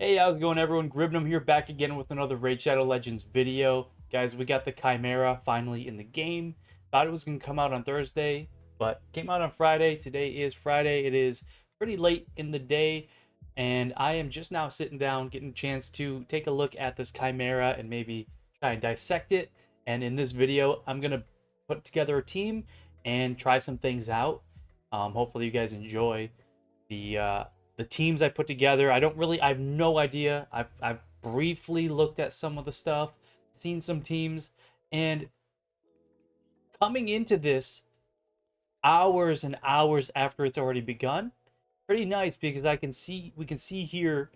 Hey, how's it going, everyone? Gribnum here, back again with another Raid Shadow Legends video. Guys, we got the Chimera finally in the game. Thought it was going to come out on Thursday, but came out on Friday. Today is Friday. It is pretty late in the day, and I am just now sitting down, getting a chance to take a look at this Chimera and maybe try and dissect it. And in this video, I'm going to put together a team and try some things out. Hopefully you guys enjoy the teams I put together. I have no idea. I've briefly looked at some of the stuff, seen some teams, and coming into this hours and hours after it's already begun, pretty nice because we can see here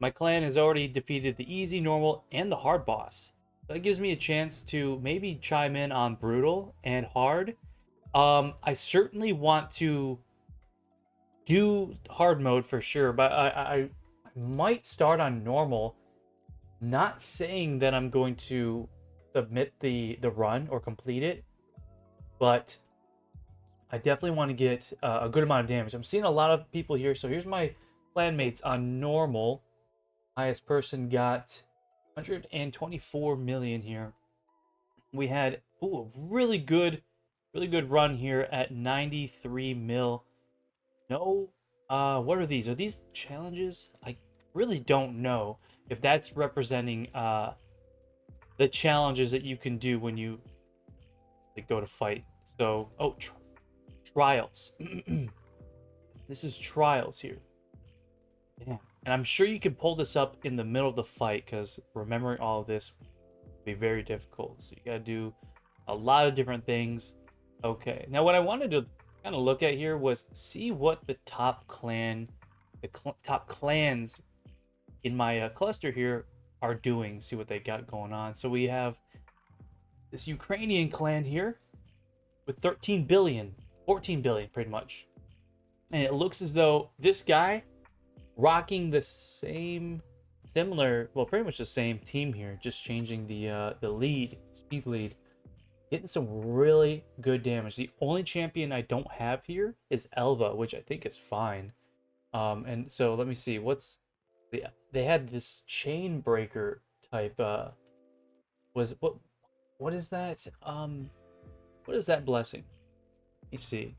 my clan has already defeated the easy, normal, and the hard boss. That gives me a chance to maybe chime in on brutal and hard. I certainly want to do hard mode for sure, but I might start on normal. Not saying that I'm going to submit the run or complete it, but I definitely want to get a good amount of damage. I'm seeing a lot of people here, so here's my clanmates on normal. Highest person got 124 million here. We had a really good run here at 93 mil. No, what are these? Are these challenges? I really don't know if that's representing the challenges that you can do when you go to fight. So, trials. This is trials here. Yeah, and I'm sure you can pull this up in the middle of the fight because remembering all of this would be very difficult. So you gotta do a lot of different things. Okay, now what I wanted to kind of look at here was see what the top clans in my cluster here are doing, see what they got going on. So we have this Ukrainian clan here with 13 billion, 14 billion pretty much, and it looks as though this guy rocking the pretty much the same team here, just changing the speed lead, getting some really good damage. The only champion I don't have here is Elva, which I think is fine. And so let me see they had this chain breaker type. What is that? What is that blessing? Let me see.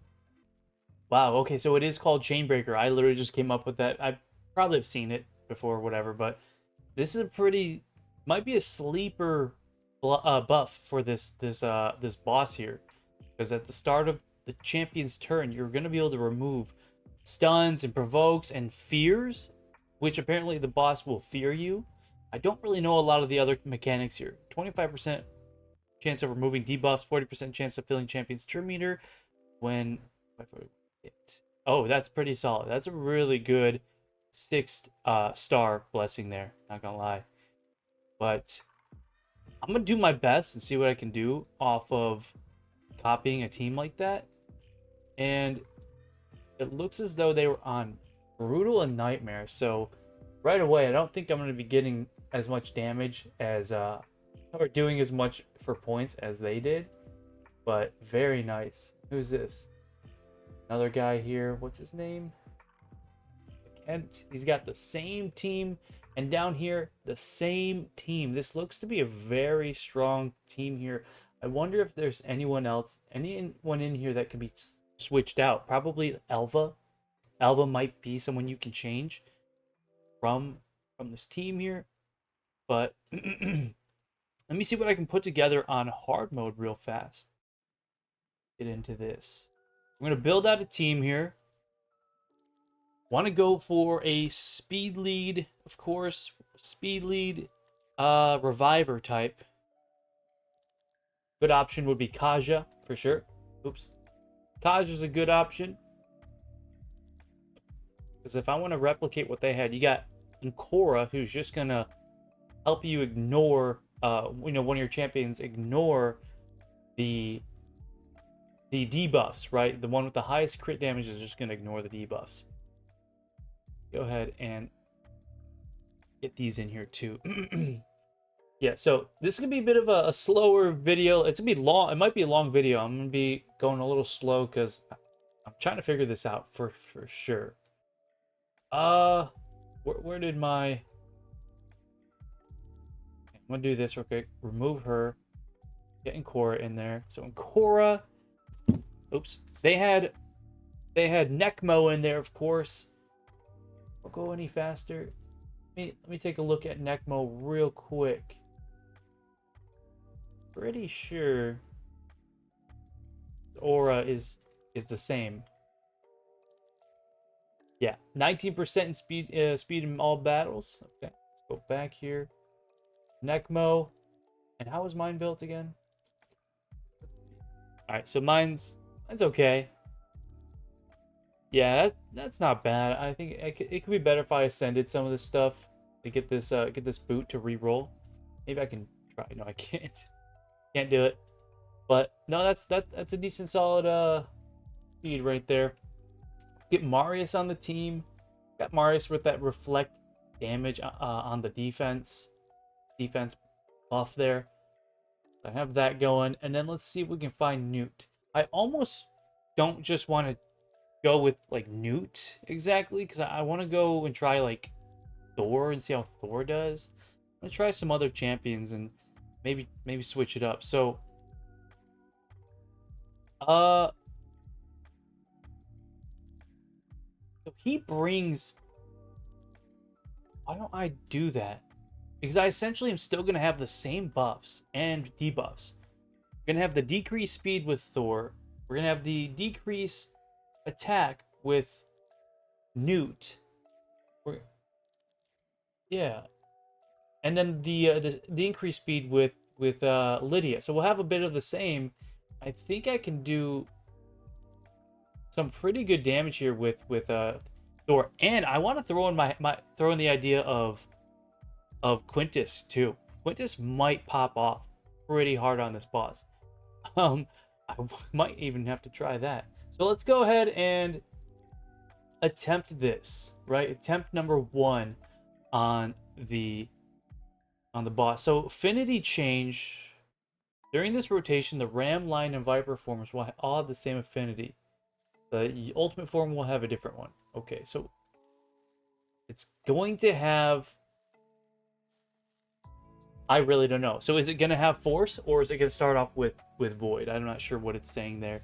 Wow. Okay, so it is called chain breaker. I literally just came up with that. I probably have seen it before, whatever. But this is might be a sleeper buff for this boss here, because at the start of the champion's turn you're going to be able to remove stuns and provokes and fears, which apparently the boss will fear you. I don't really know a lot of the other mechanics here. 25% chance of removing debuffs, 40% chance of filling champion's turn meter when oh, that's pretty solid. That's a really good 6-star blessing there, not gonna lie. But I'm gonna do my best and see what I can do off of copying a team like that. And it looks as though they were on brutal and nightmare. So right away, I don't think I'm gonna be getting as much damage as or doing as much for points as they did. But very nice. Who's this? Another guy here. What's his name? Kent. He's got the same team. And down here, the same team. This looks to be a very strong team here. I wonder if there's anyone in here that can be switched out. Probably Elva. Elva might be someone you can change from this team here. But let me see what I can put together on hard mode real fast. Get into this. I'm going to build out a team here. Want to go for a speed lead, of course. Speed lead, reviver type. Good option would be Kaja, for sure. Oops. Kaja's a good option. Because if I want to replicate what they had, you got Nkora, who's just going to help you ignore, one of your champions ignore the debuffs, right? The one with the highest crit damage is just going to ignore the debuffs. Go ahead and get these in here too. Yeah, so this is gonna be a bit of a slower video. It's gonna be long. It might be a long video. I'm gonna be going a little slow because I'm trying to figure this out for sure. Where did my I'm gonna do this real quick. Remove her. Getting Cora in there. So in Cora, oops, they had Necmo in there, of course. Don't go any faster. Let me take a look at Necmo real quick. Pretty sure Aura is the same. Yeah, 19% in speed in all battles. Okay, let's go back here. Necmo. And how was mine built again? All right, so mine's okay. Yeah, that's not bad. I think it could be better if I ascended some of this stuff to get this boot to re-roll. Maybe I can try. No, I can't. Can't do it. But no, that's a decent solid speed right there. Let's get Marius on the team. Got Marius with that reflect damage on the defense buff there. I have that going, and then let's see if we can find Newt. I almost don't just want to go with like Newt exactly, because I want to go and try like Thor and see how Thor does. I'm gonna try some other champions and maybe switch it up. So so he brings, why don't I do that? Because I essentially am still gonna have the same buffs and debuffs. We're gonna have the decreased speed with Thor. We're gonna have the decrease attack with Newt. Yeah, and then the increased speed with Lydia. So we'll have a bit of the same. I think I can do some pretty good damage here with Thor, and I want to throw in throw in the idea of Quintis too. Quintis might pop off pretty hard on this boss. I might even have to try that. So let's go ahead and attempt this, right? Attempt number 1 on the boss. So affinity change. During this rotation, the Ram, Lion, and Viper forms will all have the same affinity. The ultimate form will have a different one. Okay, so it's going to have, I really don't know. So is it going to have Force, or is it going to start off with Void? I'm not sure what it's saying there.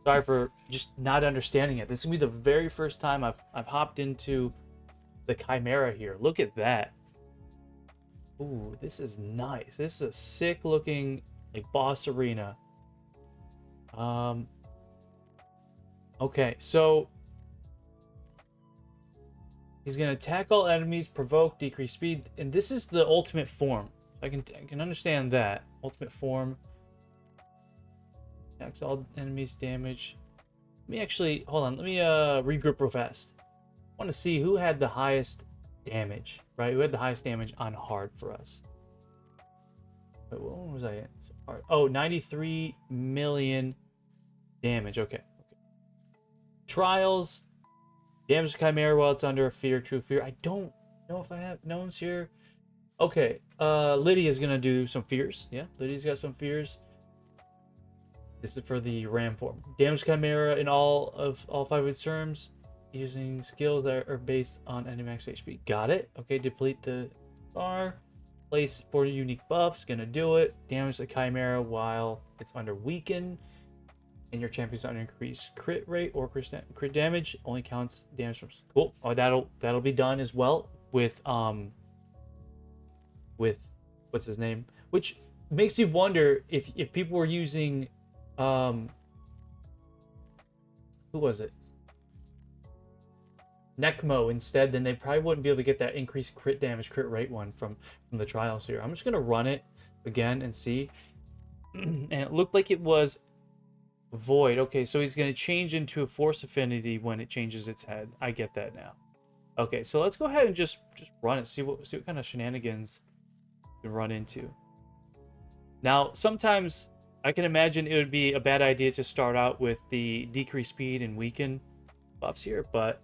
Sorry for just not understanding it. This is going to be the very first time I've hopped into the Chimera here. Look at that. Ooh, this is nice. This is a sick looking like boss arena. Okay, so he's gonna attack all enemies, provoke, decrease speed, and this is the ultimate form. I can understand that. Ultimate form attacks all enemies, damage. Let me actually hold on. Let me regroup real fast. I want to see who had the highest damage, right? Who had the highest damage on hard for us? Wait, what one was I in? Hard. Oh, 93 million damage. Okay. Trials. Damage Chimera while it's under a fear, true fear. I don't know if I have no one's here. Okay. Lydia's gonna do some fears. Yeah, Lydia's got some fears. This is for the Ram form. Damage Chimera in all 5 of its terms using skills that are based on enemy max HP. Got it. Okay, deplete the bar. Place 40 unique buffs. Gonna do it. Damage the Chimera while it's under weaken. And your champion's under increased crit rate or crit damage. Only counts damage from. Cool. Oh, that'll be done as well with what's his name? Which makes me wonder if people were using who was it? Necmo instead, then they probably wouldn't be able to get that increased crit damage, crit rate one from the trials here. I'm just gonna run it again and see. And it looked like it was Void. Okay, so he's gonna change into a force affinity when it changes its head. I get that now. Okay, so let's go ahead and just run it. See what kind of shenanigans we can run into. Now, sometimes I can imagine it would be a bad idea to start out with the decreased speed and weaken buffs here, but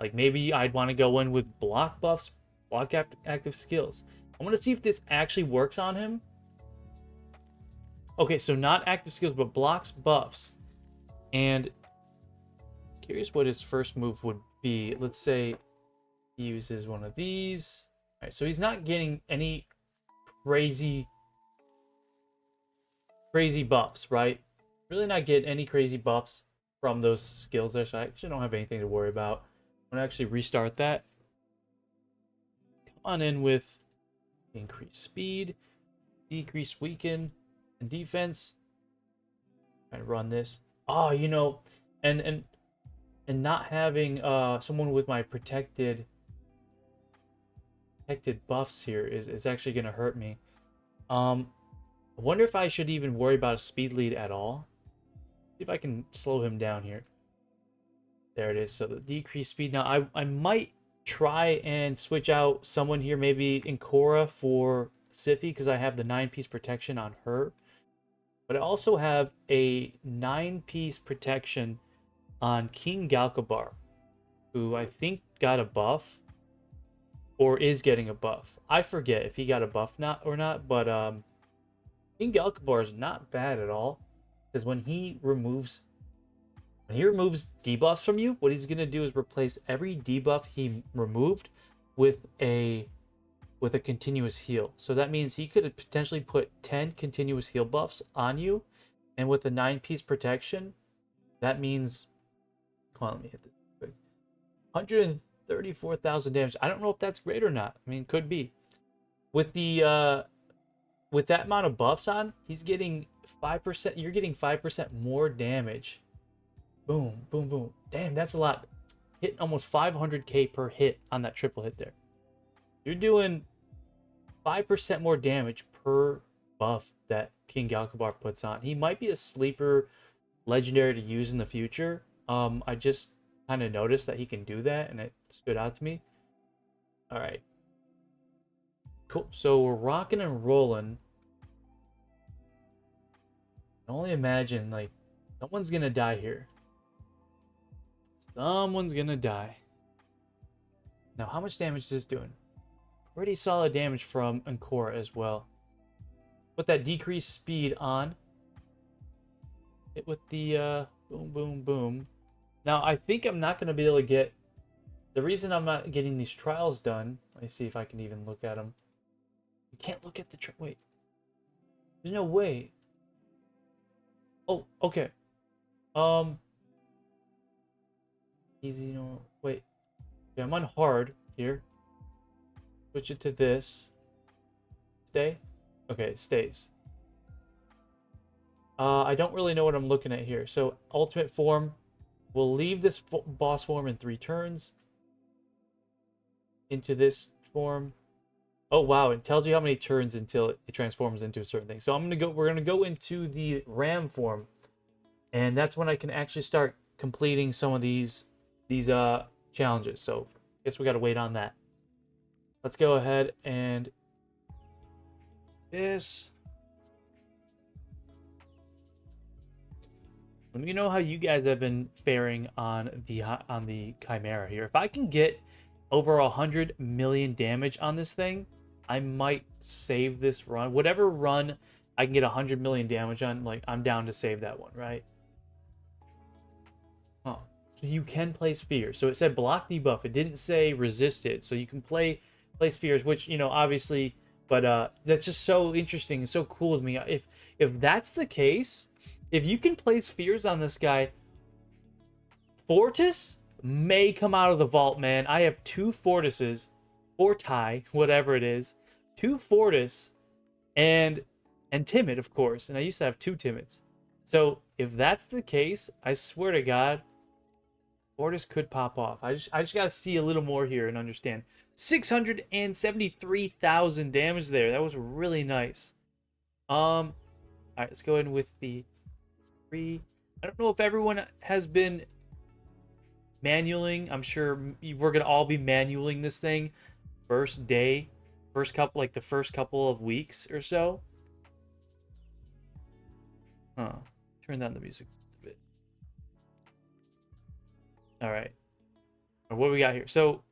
like maybe I'd want to go in with block buffs, block active skills. I want to see if this actually works on him. Okay, so not active skills, but blocks buffs. And curious what his first move would be. Let's say he uses one of these. All right, so he's not getting any crazy buffs, right? Really not getting any crazy buffs from those skills there, so I actually don't have anything to worry about. I'm gonna actually restart that. Come on in with increased speed, decreased weaken, and defense. Try to run this. Oh, you know, and not having someone with my protected buffs here is actually gonna hurt me. I wonder if I should even worry about a speed lead at all. See if I can slow him down here. There it is. So the decreased speed. Now I might try and switch out someone here, maybe Incora for Siphi, because I have the 9-piece protection on her. But I also have a 9-piece protection on King Galkabar, who I think got a buff or is getting a buff. I forget if he got a buff or not, but King Galkabar is not bad at all, because when he removes debuffs from you, what he's gonna do is replace every debuff he removed with a continuous heal. So that means he could potentially put 10 continuous heal buffs on you, and with the 9-piece protection, that means, come on, let me hit this quick. 134,000 damage. I don't know if that's great or not. I mean, could be. With the with that amount of buffs on, he's getting 5%. You're getting 5% more damage. Boom, boom, boom. Damn, that's a lot. Hitting almost 500k per hit on that triple hit there. You're doing 5% more damage per buff that King Galkabar puts on. He might be a sleeper legendary to use in the future. I just kind of noticed that he can do that, and it stood out to me. All right. Cool. So we're rocking and rolling. I can only imagine, like, someone's gonna die here. Someone's gonna die. Now, how much damage is this doing? Pretty solid damage from Ancora as well. Put that decreased speed on. Hit with the boom, boom, boom. Now, I think I'm not gonna be able to get. The reason I'm not getting these trials done. Let me see if I can even look at them. You can't look at the wait. There's no way. Oh, okay. Easy, no, wait. Okay, I'm on hard here. Switch it to this. Stay? Okay, it stays. I don't really know what I'm looking at here. So, ultimate form. We'll leave this boss form in 3 turns. Into this form. Oh wow, it tells you how many turns until it transforms into a certain thing. So we're gonna go into the ram form. And that's when I can actually start completing some of these challenges. So I guess we gotta wait on that. Let's go ahead and this. Let me know how you guys have been faring on the Chimera here. If I can get over 100 million damage on this thing, I might save this run. Whatever run I can get 100 million damage on, like, I'm down to save that one, right? Oh, so you can place fears. So it said block debuff. It didn't say resisted. So you can place fears, which, you know, obviously, but that's just so interesting and so cool to me. If that's the case, if you can place fears on this guy, Fortis may come out of the vault, man. I have 2 Fortises, Forti, whatever it is, 2 Fortis, and Timid, of course. And I used to have 2 Timids. So if that's the case, I swear to God, Fortis could pop off. I just gotta see a little more here and understand. 673,000 damage there. That was really nice. All right, let's go in with the 3. I don't know if everyone has been manualing. I'm sure we're gonna all be manualing this thing first day, the first couple of weeks or so. Turn down the music just a bit. All right, what we got here? So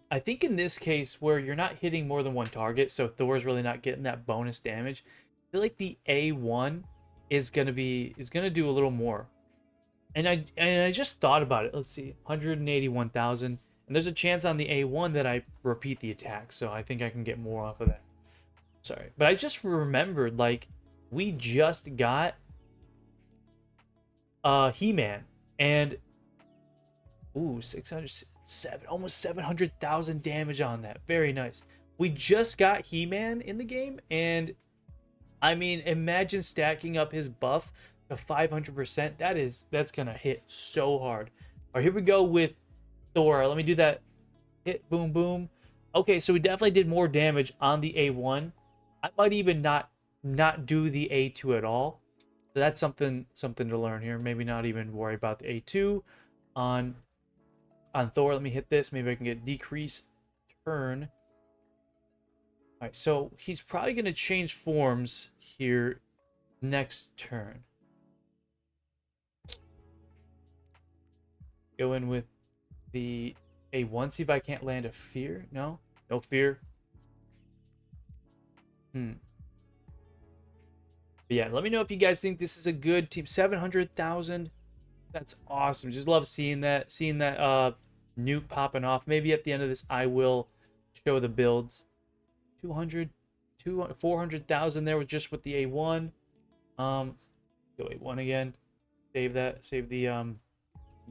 I think in this case where you're not hitting more than 1 target, so Thor's really not getting that bonus damage, I feel like the A1 is gonna do a little more. And I just thought about it. Let's see, 181,000, and there's a chance on the A1 that I repeat the attack, so I think I can get more off of that. Sorry. But I just remembered, like, we just got He-Man. And, ooh, 607, almost 700,000 damage on that. Very nice. We just got He-Man in the game, and I mean, imagine stacking up his buff to 500%. That's gonna hit so hard. All right, here we go with Thor. Let me do that. Hit, boom, boom. Okay, so we definitely did more damage on the A1. I might even not do the A2 at all. So that's something to learn here. Maybe not even worry about the A2 on Thor. Let me hit this. Maybe I can get decrease turn. All right, so he's probably going to change forms here next turn. Go in with the A1. See if I can't land a fear. No fear. But yeah, let me know if you guys think this is a good team. 700,000. That's awesome. Just love seeing that. Nuke popping off. Maybe at the end of this, I will show the builds. 200, 400,000 there was just with the A1. Go A1 again. Save that. Save the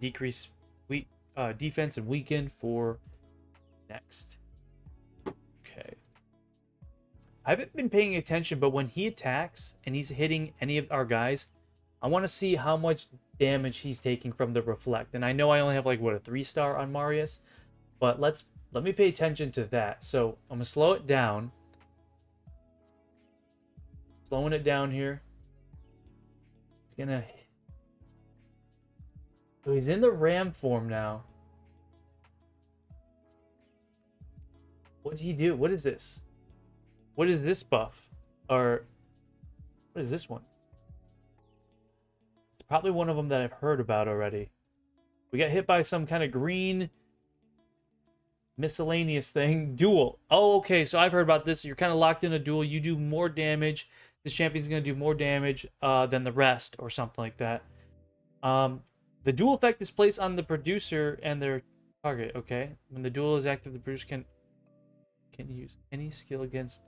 decrease defense and weaken for next. Okay. I haven't been paying attention, but when he attacks and he's hitting any of our guys, I want to see how much damage he's taking from the reflect. And I know I only have like what, a 3-star on Marius, but let me pay attention to that. So I'm gonna slow it down. Slowing it down here. It's gonna. So he's in the ram form now. What did he do? What is this? What is this buff? Or what is this one? It's probably one of them that I've heard about already. We got hit by some kind of green miscellaneous thing. Duel. Oh, okay. So I've heard about this. You're kind of locked in a duel. You do more damage. This champion's going to do more damage than the rest or something like that. The duel effect is placed on the producer and their target. Okay. When the duel is active, the producer can use any skill against...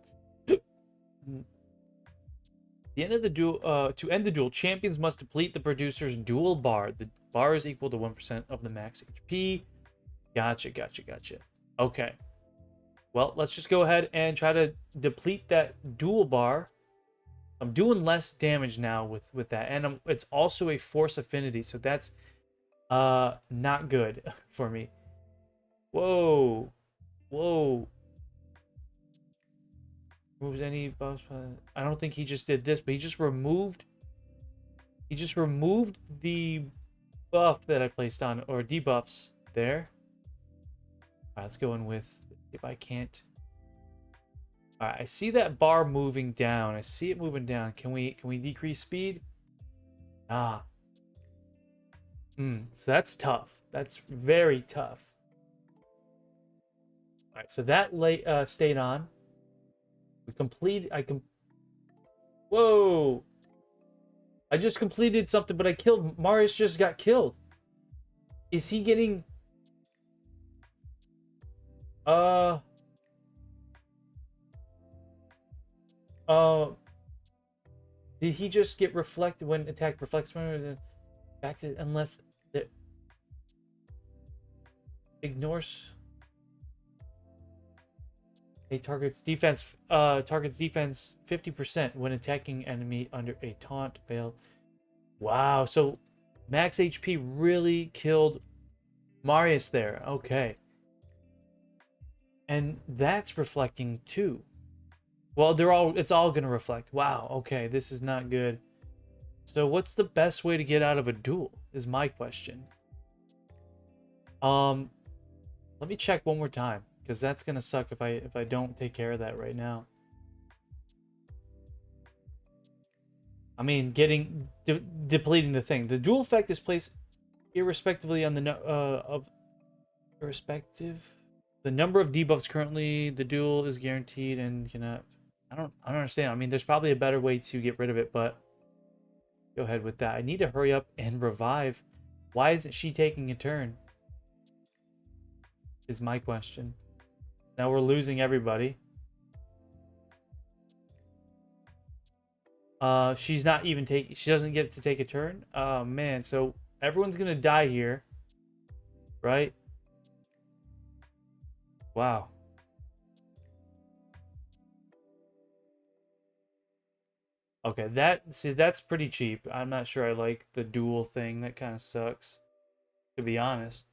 The end of the duel, to end the duel, champions must deplete the producer's duel bar. The bar is equal to 1% of the max HP. Gotcha. Okay. Well, let's just go ahead and try to deplete that duel bar. I'm doing less damage now with that, and it's also a force affinity, so that's not good for me. Whoa. Moves any buffs. I don't think he just did this, but he just removed the buff that I placed on, or debuffs there. All right, let's go in with, if I can't. All right, I see that bar moving down. I see it moving down. Can we decrease speed? So that's tough. That's very tough. All right, so that stayed on. Whoa! I just completed something, but I killed... Marius just got killed. Is he getting... Did he just get reflected when attack reflects back to... Unless... It ignores... A target's defense 50% when attacking enemy under a taunt veil. Wow, so max HP really killed Marius there. Okay. And that's reflecting too. Well, it's all gonna reflect. Wow, okay, this is not good. So what's the best way to get out of a duel is my question. Let me check one more time, because that's gonna suck if I don't take care of that right now. I mean, depleting the thing. The duel effect is placed irrespectively on the the number of debuffs currently. The duel is guaranteed and cannot. I don't understand. I mean, there's probably a better way to get rid of it, but go ahead with that. I need to hurry up and revive. Why isn't she taking a turn? Is my question. Now we're losing everybody. She's not even taking. She doesn't get to take a turn. Oh man, so everyone's gonna die here, right? Wow. Okay, that's pretty cheap. I'm not sure I like the dual thing. That kind of sucks, to be honest.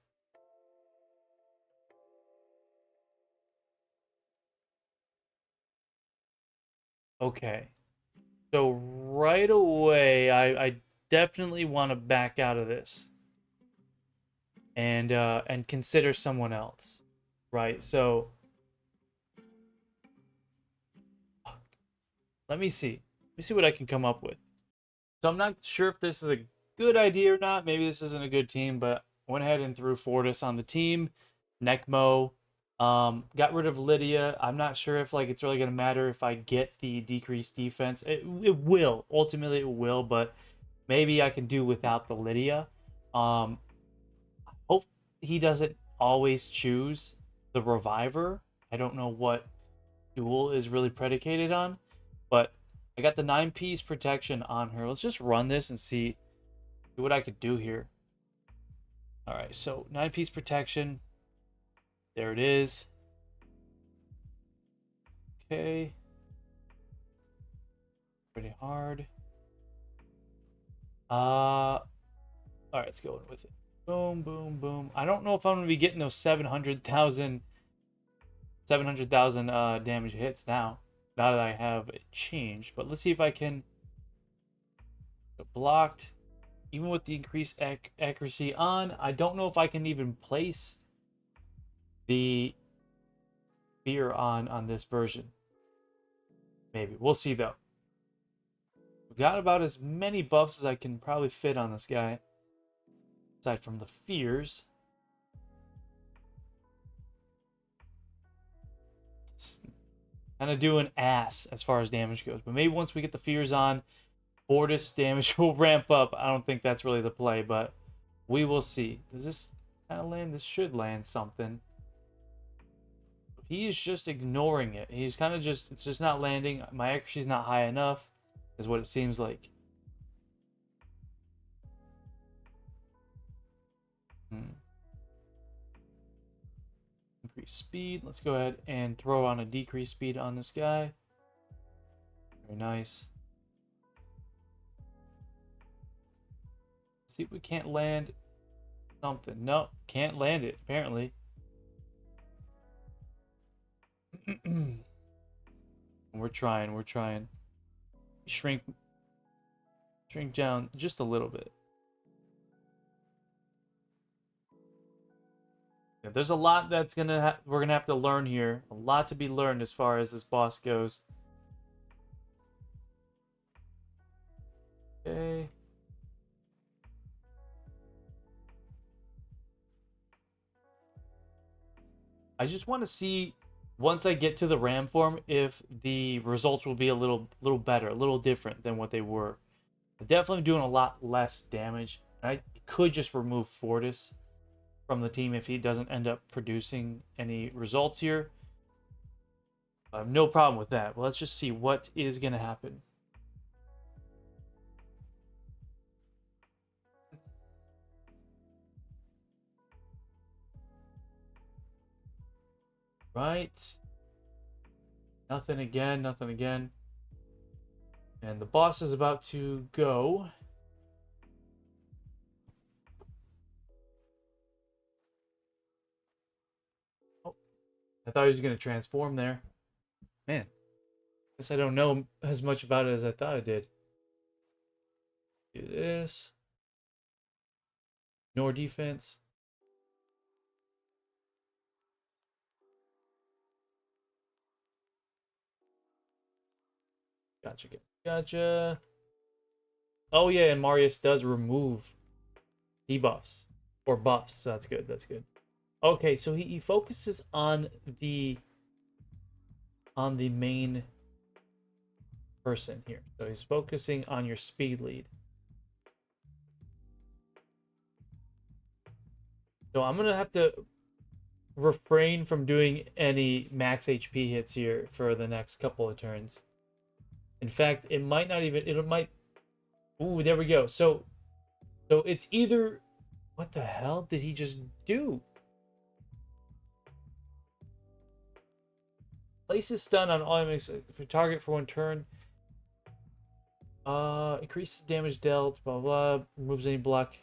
Okay. So right away, I definitely want to back out of this and consider someone else, right? So let me see. Let me see what I can come up with. So I'm not sure if this is a good idea or not. Maybe this isn't a good team, but I went ahead and threw Fortis on the team. Necmo. Got rid of Lydia. I'm not sure if like it's really gonna matter if I get the decreased defense. It will. Ultimately it will, but maybe I can do without the Lydia. Um hope he doesn't always choose the Reviver. I don't know what duel is really predicated on, but I got the 9-piece protection on her. Let's just run this and see what I could do here. All right, so 9-piece protection. There it is. Okay. Pretty hard. All right, let's go in with it. Boom, boom, boom. I don't know if I'm gonna be getting those 700,000 damage hits now. Now that I have it changed, but let's see if I can. Blocked. Even with the increased accuracy on, I don't know if I can even place the fear on this version. Maybe. We'll see, though. We got about as many buffs as I can probably fit on this guy. Aside from the fears. Kind of doing ass as far as damage goes. But maybe once we get the fears on, Fortis damage will ramp up. I don't think that's really the play, but we will see. Does this kind of land? This should land something. He is just ignoring it. He's kind of just, it's just not landing. My accuracy's not high enough, is what it seems like. Increase speed. Let's go ahead and throw on a decrease speed on this guy. Very nice. See if we can't land something. No, can't land it, apparently. We're trying. Shrink down just a little bit. Yeah, there's a lot that's we're gonna have to learn here. A lot to be learned as far as this boss goes. Okay. I just want to see once I get to the ram form if the results will be a little better, a little different than what they were. I'm definitely doing a lot less damage. I could just remove Fortis from the team if he doesn't end up producing any results here. I have no problem with that. Well, let's just see what is going to happen. Right. Nothing again, nothing again. And the boss is about to go. Oh, I thought he was going to transform there. Man, guess I don't know as much about it as I thought I did. Do this. Ignore defense. Gotcha. Gotcha. Oh yeah, and Marius does remove debuffs or buffs, so that's good. That's good. Okay, so he focuses on the main person here. So he's focusing on your speed lead. So I'm gonna have to refrain from doing any max HP hits here for the next couple of turns. In fact, it might not even, it might, ooh, there we go. So it's either, what the hell did he just do? Places stun on all enemies for target for 1 turn. Increases damage dealt, blah, blah, removes any block.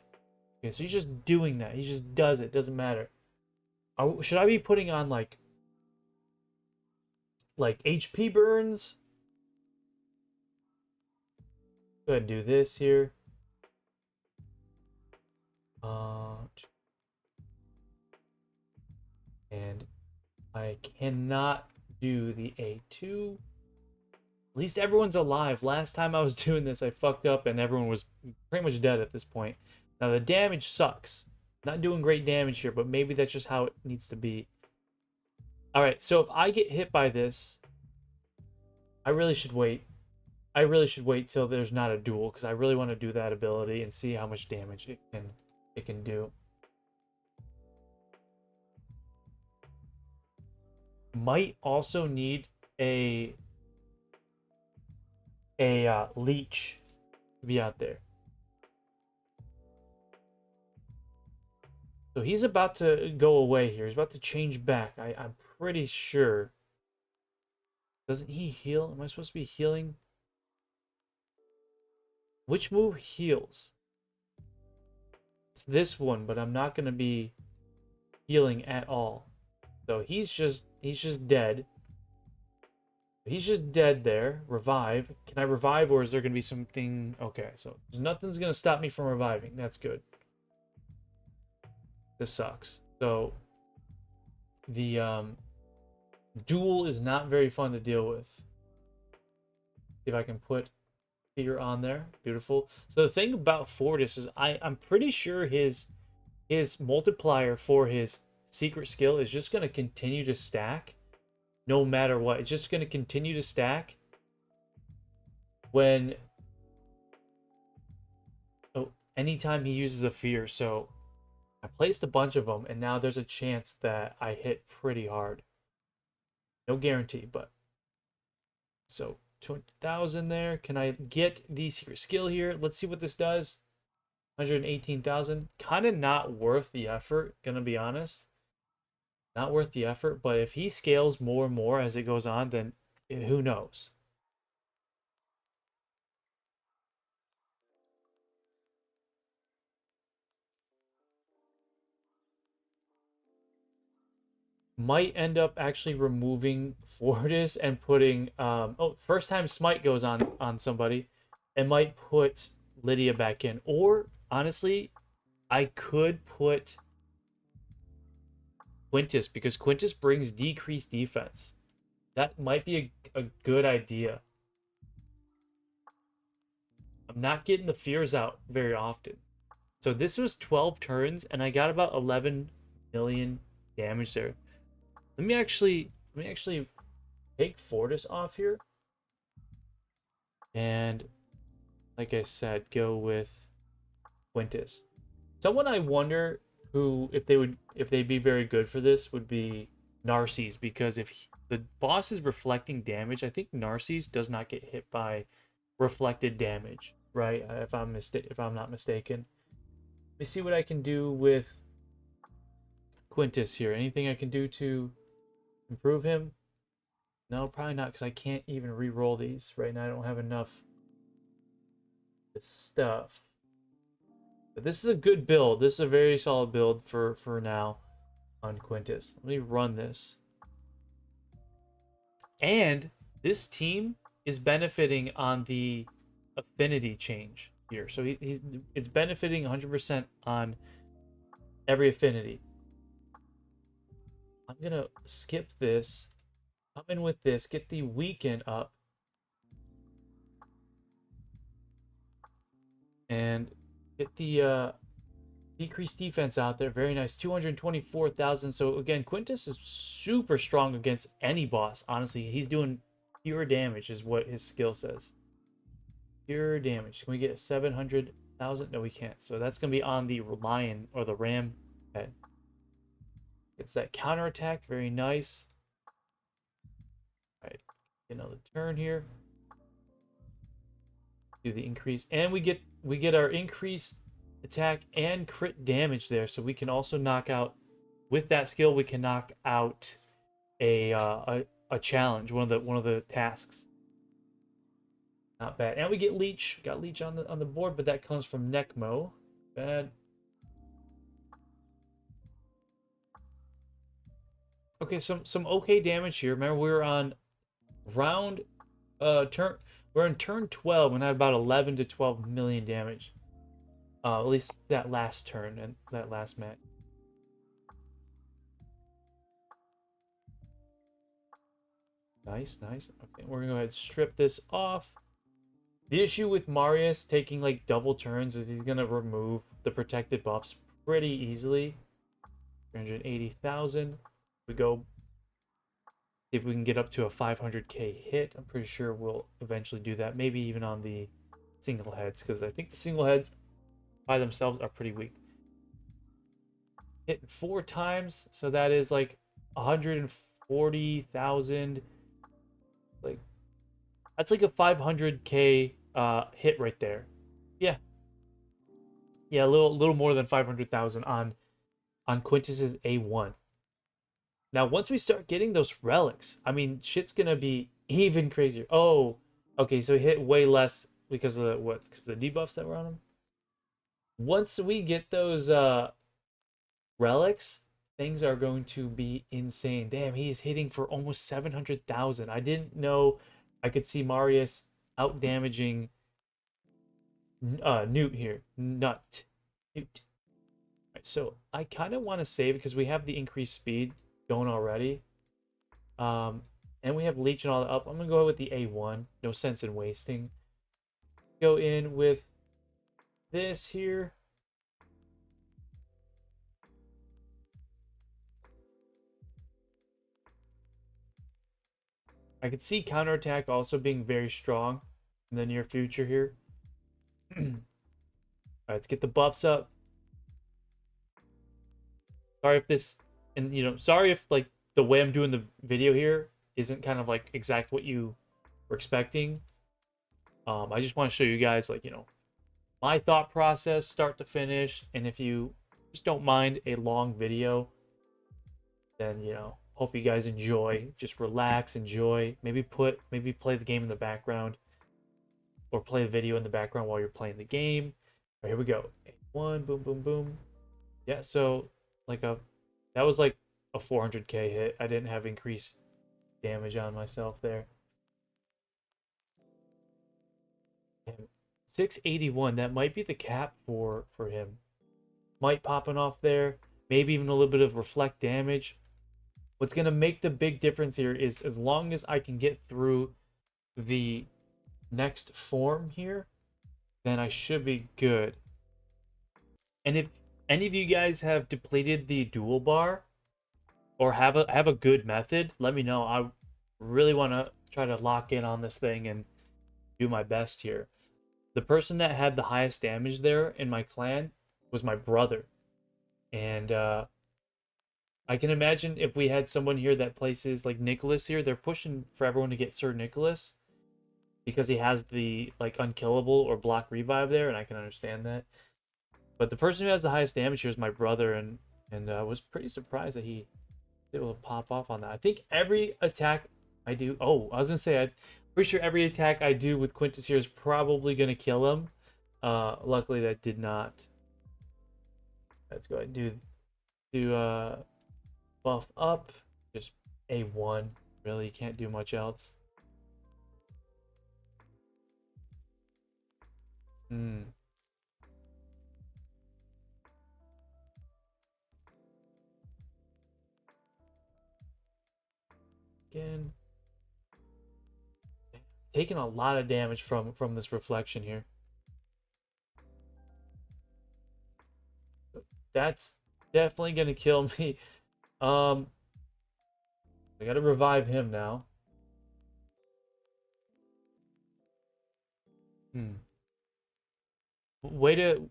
Okay, so he's just doing that. He just does it. Doesn't matter. Should I be putting on like HP burns? Go ahead and do this here. And I cannot do the A2. At least everyone's alive. Last time I was doing this, I fucked up and everyone was pretty much dead at this point. Now the damage sucks. Not doing great damage here, but maybe that's just how it needs to be. Alright, so if I get hit by this, I really should wait. I really should wait till there's not a duel, because I really want to do that ability and see how much damage it can do. Might also need a leech to be out there. So he's about to go away here. He's about to change back. I'm pretty sure. Doesn't he heal? Am I supposed to be healing? Which move heals? It's this one, but I'm not going to be healing at all. So he's just dead. He's just dead there. Revive. Can I revive, or is there going to be something? Okay, so nothing's going to stop me from reviving. That's good. This sucks. So the duel is not very fun to deal with. See if I can put fear on there. Beautiful. So the thing about Fortis is I'm pretty sure his multiplier for his secret skill is just going to continue to stack no matter what. It's just going to continue to stack when anytime he uses a fear. So I placed a bunch of them, and now there's a chance that I hit pretty hard. No guarantee, but so 200,000 there. Can I get the secret skill here? Let's see what this does. 118,000. Kind of not worth the effort, gonna be honest. Not worth the effort, but if he scales more and more as it goes on, then who knows? Might end up actually removing Fortis and putting first time smite goes on somebody, and might put Lydia back in. Or honestly, I could put Quintis, because Quintis brings decreased defense. That might be a good idea. I'm not getting the fears out very often. So this was 12 turns, and I got about 11 million damage there. Let me actually take Fortis off here. And like I said, go with Quintis. Someone I wonder who, if they'd be very good for this, would be Narcisse, because if the boss is reflecting damage, I think Narcisse does not get hit by reflected damage, right? If I'm not mistaken. Let me see what I can do with Quintis here. Anything I can do to improve him? No, probably not, because I can't even re-roll these right now. I don't have enough stuff. But this is a good build. This is a very solid build for now on Quintis. Let me run this. And this team is benefiting on the affinity change here. So it's benefiting 100% on every affinity. I'm going to skip this. Come in with this. Get the weekend up. And get the decreased defense out there. Very nice. 224,000. So again, Quintis is super strong against any boss. Honestly, he's doing pure damage is what his skill says. Pure damage. Can we get 700,000? No, we can't. So that's going to be on the lion or the ram head. It's that counterattack. Very nice. All right. Get another turn here. Do the increase, and we get our increased attack and crit damage there, so we can also knock out with that skill. We can knock out a challenge, one of the tasks. Not bad. And we get leech. Got leech on the board, but that comes from Necmo. Bad. Okay, some okay damage here. Remember, we were on round turn. We're in turn 12 and had about 11 to 12 million damage. At least that last turn and that last match. Nice, nice. Okay, we're gonna go ahead and strip this off. The issue with Marius taking like double turns is he's gonna remove the protected buffs pretty easily. 380,000. We go. If we can get up to a 500k hit, I'm pretty sure we'll eventually do that. Maybe even on the single heads, because I think the single heads by themselves are pretty weak. Hit 4 times, so that is like 140,000. Like that's like a 500k hit right there. Yeah, yeah, a little more than 500,000 on Quintis's A1. Now, once we start getting those relics, I mean, shit's gonna be even crazier. Oh, okay, so he hit way less because of the what? Because of the debuffs that were on him. Once we get those relics, things are going to be insane. Damn, he is hitting for almost 700,000. I didn't know I could see Marius out damaging Newt here. Nut. Newt. Right, so I kind of want to save because we have the increased speed going already. And we have leech and all that up. I'm gonna go with the A1. No sense in wasting. Go in with this here. I could see counterattack also being very strong in the near future here. Alright, let's get the buffs up. Sorry if this, and sorry if like the way I'm doing the video here isn't kind of like exactly what you were expecting. I just want to show you guys like, my thought process start to finish. And if you just don't mind a long video, then, hope you guys enjoy. Just relax, enjoy. Maybe play the game in the background or play the video in the background while you're playing the game. All right, here we go. One, boom, boom, boom. Yeah, so that was like a 400k hit. I didn't have increased damage on myself there. 681, that might be the cap for him. Might popping off there. Maybe even a little bit of reflect damage. What's going to make the big difference here is as long as I can get through the next form here, then I should be good. And if any of you guys have depleted the dual bar or have a good method, let me know. I really want to try to lock in on this thing and do my best here. The person that had the highest damage there in my clan was my brother. And I can imagine if we had someone here that places like Nicholas here, they're pushing for everyone to get Sir Nicholas because he has the like unkillable or block revive there, and I can understand that. But the person who has the highest damage here is my brother, and I was pretty surprised that he was able to pop off on that. I think every attack I do... Oh, I was going to say, I'm pretty sure every attack I do with Quintis here is probably going to kill him. Luckily, that did not. Let's go ahead and do buff up. Just A1. Really, you can't do much else. Again, taking a lot of damage from this reflection here. That's definitely gonna kill me. I gotta revive him now. Way to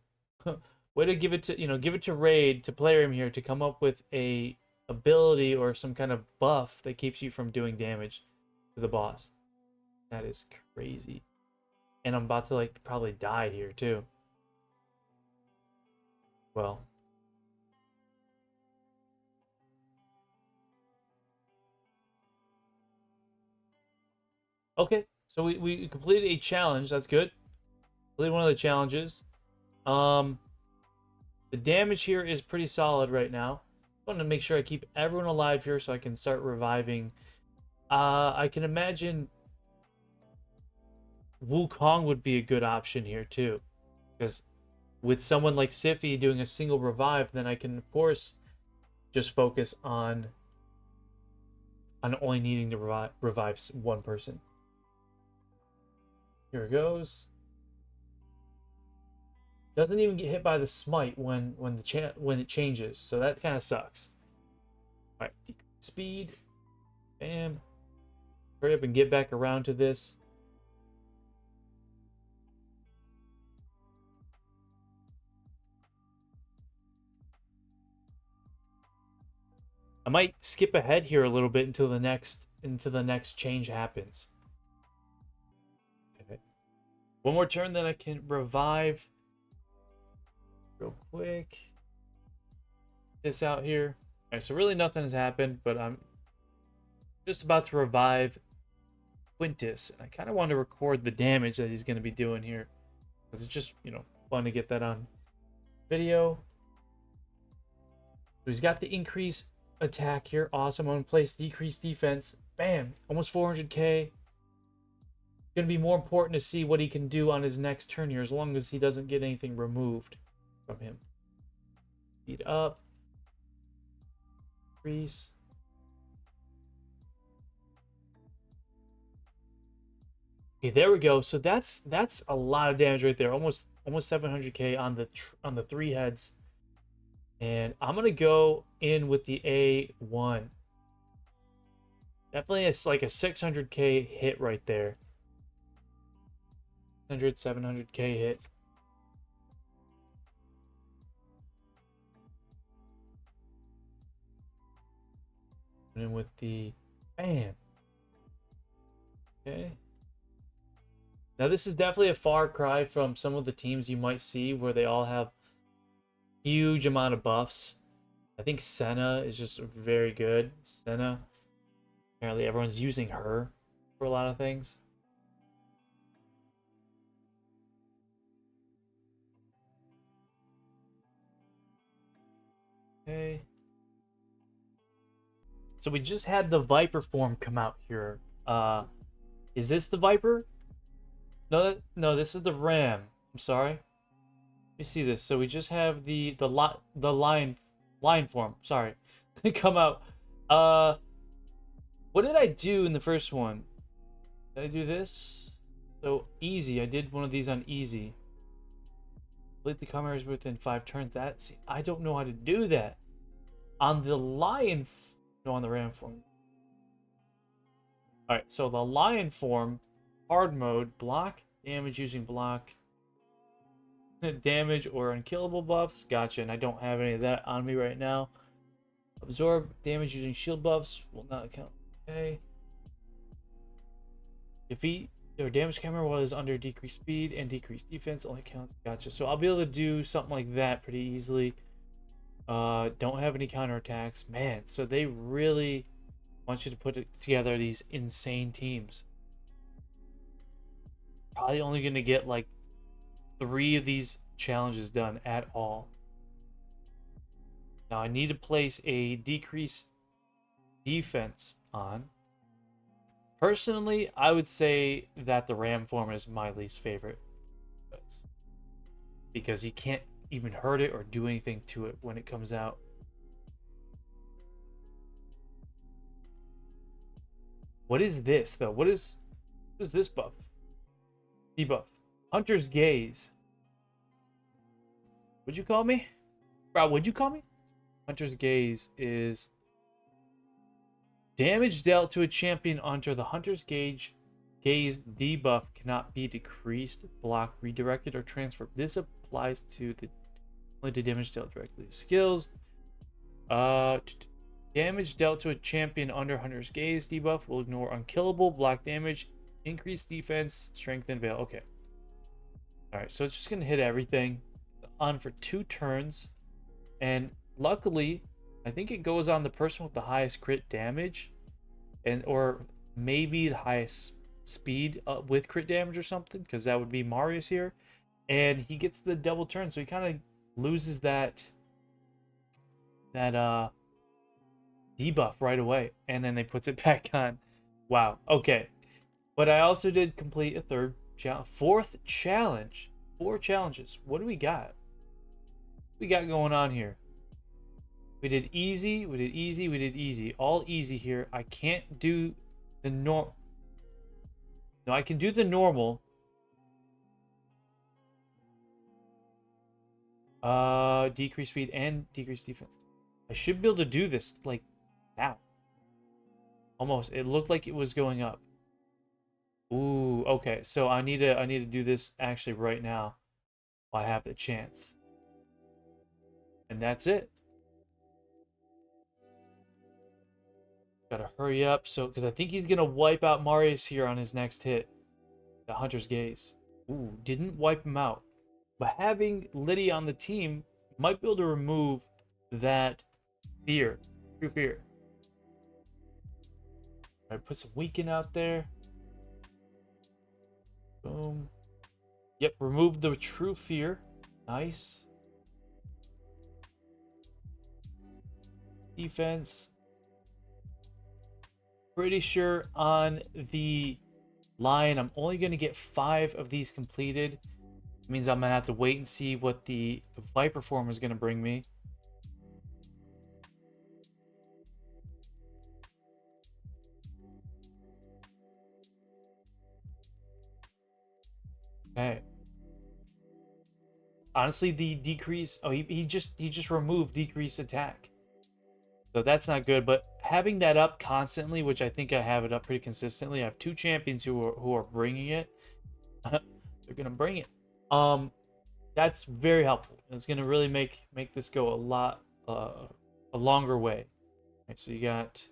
way to give it to give it to Raid to player him here to come up with a ability or some kind of buff that keeps you from doing damage to the boss. That is crazy. And I'm about to like probably die here too. Well. Okay. So we completed a challenge. That's good. Completed one of the challenges. Um the damage here is pretty solid right now. I want to make sure I keep everyone alive here so I can start reviving. I can imagine Wukong would be a good option here too. Because with someone like Siffy doing a single revive, then I can of course just focus on only needing to revive one person. Here it goes. Doesn't even get hit by the smite when it changes, so that kind of sucks. All right, speed, bam. Hurry up and get back around to this. I might skip ahead here a little bit until the next change happens. Okay. One more turn, then I can revive real quick. This out here. All right, so really nothing has happened, but I'm just about to revive Quintis. I kind of want to record the damage that he's going to be doing here, because it's just, fun to get that on video. So he's got the increase attack here. Awesome. I'm going to place decreased defense. Bam. Almost 400k. Going to be more important to see what he can do on his next turn here, as long as he doesn't get anything removed from him. Speed up. Increase. Okay, there we go. So that's a lot of damage right there. Almost 700k on the 3 heads. And I'm gonna go in with the A1. Definitely it's like a 600k hit right there. 700k hit. And in with the bam. Okay. Now this is definitely a far cry from some of the teams you might see where they all have huge amount of buffs. I think Senna is just very good. Senna. Apparently everyone's using her for a lot of things. Okay. So we just had the Viper form come out here. Is this the Viper? No, this is the Ram. I'm sorry. Let me see this. So we just have the lion form. Sorry, come out. What did I do in the first one? Did I do this? So easy. I did one of these on easy. Complete the Chimeras within 5 turns. I don't know how to do that. On the lion, no, on the ram form. All right, so the lion form, hard mode, block damage using block damage or unkillable buffs. Gotcha, and I don't have any of that on me right now. Absorb damage using shield buffs will not count. Okay. Defeat or damage Chimera was under decreased speed and decreased defense only counts. Gotcha. So I'll be able to do something like that pretty easily. Don't have any counterattacks. Man, so they really want you to put together these insane teams. Probably only going to get like 3 of these challenges done at all. Now I need to place a decreased defense on. Personally, I would say that the ram form is my least favorite. Because you can't even hurt it or do anything to it when it comes out. What is this though? What is this buff? Debuff. Hunter's Gaze. Would you call me? Bro, would you call me? Hunter's Gaze is damage dealt to a champion under the Hunter's Gaze debuff cannot be decreased, blocked, redirected, or transferred. This applies to the only to damage dealt directly to skills. Damage dealt to a champion under Hunter's Gaze debuff will ignore unkillable, block damage, increase defense, strength, and veil. Okay. All right, so it's just gonna hit everything on for 2 turns, and luckily, I think it goes on the person with the highest crit damage, and or maybe the highest speed with crit damage or something, because that would be Marius here, and he gets the double turn, so he kind of loses that debuff right away, and then they puts it back on. Wow. Okay, but I also did complete a fourth challenge. 4 challenges. What do we got? We got going on here. We did easy, we did easy, we did easy. All easy here. I can't do the norm. No, I can do the normal. Decrease speed and decrease defense. I should be able to do this like now. Almost. It looked like it was going up. Ooh, okay. So I need to do this actually right now while I have the chance. And that's it. Gotta hurry up, so because I think he's gonna wipe out Marius here on his next hit. The Hunter's Gaze. Ooh, didn't wipe him out. But having Liddy on the team might be able to remove that fear. True fear. Alright, put some weaken out there. Boom. Yep, remove the true fear. Nice. Defense. Pretty sure on the line I'm only going to get 5 of these completed. It means I'm going to have to wait and see what the Viper form is going to bring me. Okay. Honestly, the decrease... Oh, he just removed decrease attack. So that's not good, but having that up constantly, which I think I have it up pretty consistently. I have 2 champions who are bringing it. They're gonna bring it. That's very helpful. It's gonna really make this go a longer way. Right, so you got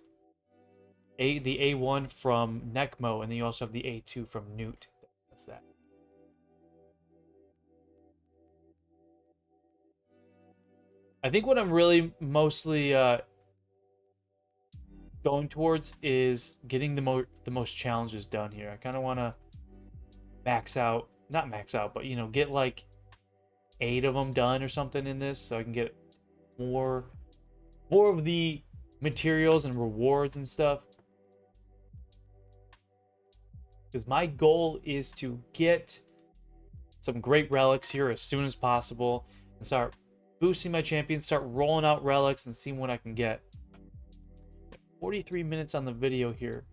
the A1 from Necmo, and then you also have the A2 from Newt. That's that. I think what I'm really mostly going towards is getting the most challenges done here. I kind of want to not max out, but get like 8 of them done or something in this, so I can get more of the materials and rewards and stuff. Because my goal is to get some great relics here as soon as possible and start boosting my champions, start rolling out relics and seeing what I can get. 43 minutes on the video here.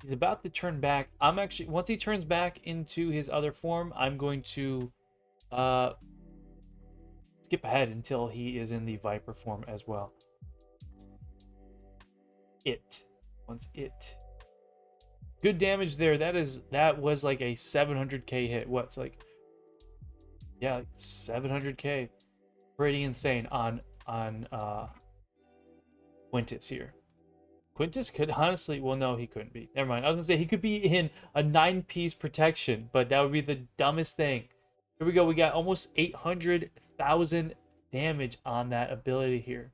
He's about to turn back. Once he turns back into his other form, I'm going to skip ahead until he is in the Viper form as well. Good damage there. That was like a 700k hit. What's like, yeah, like 700k. Pretty insane on Quintis here. Quintis could honestly, well, no, he couldn't be. Never mind. I was gonna say he could be in a 9-piece protection, but that would be the dumbest thing. Here we go. We got almost 800,000 damage on that ability here.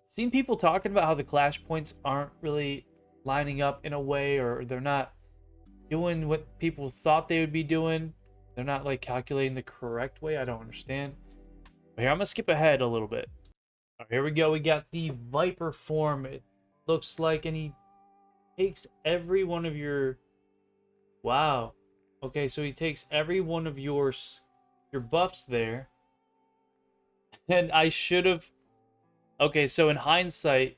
Seen people talking about how the clash points aren't really lining up in a way, or they're not doing what people thought they would be doing. They're not like calculating the correct way. I don't understand. But here, I'm gonna skip ahead a little bit. All right, here we go. We got the Viper form. It looks like, and he takes every one of your... Wow. Okay, so he takes every one of your buffs there. And I should have... Okay, so in hindsight,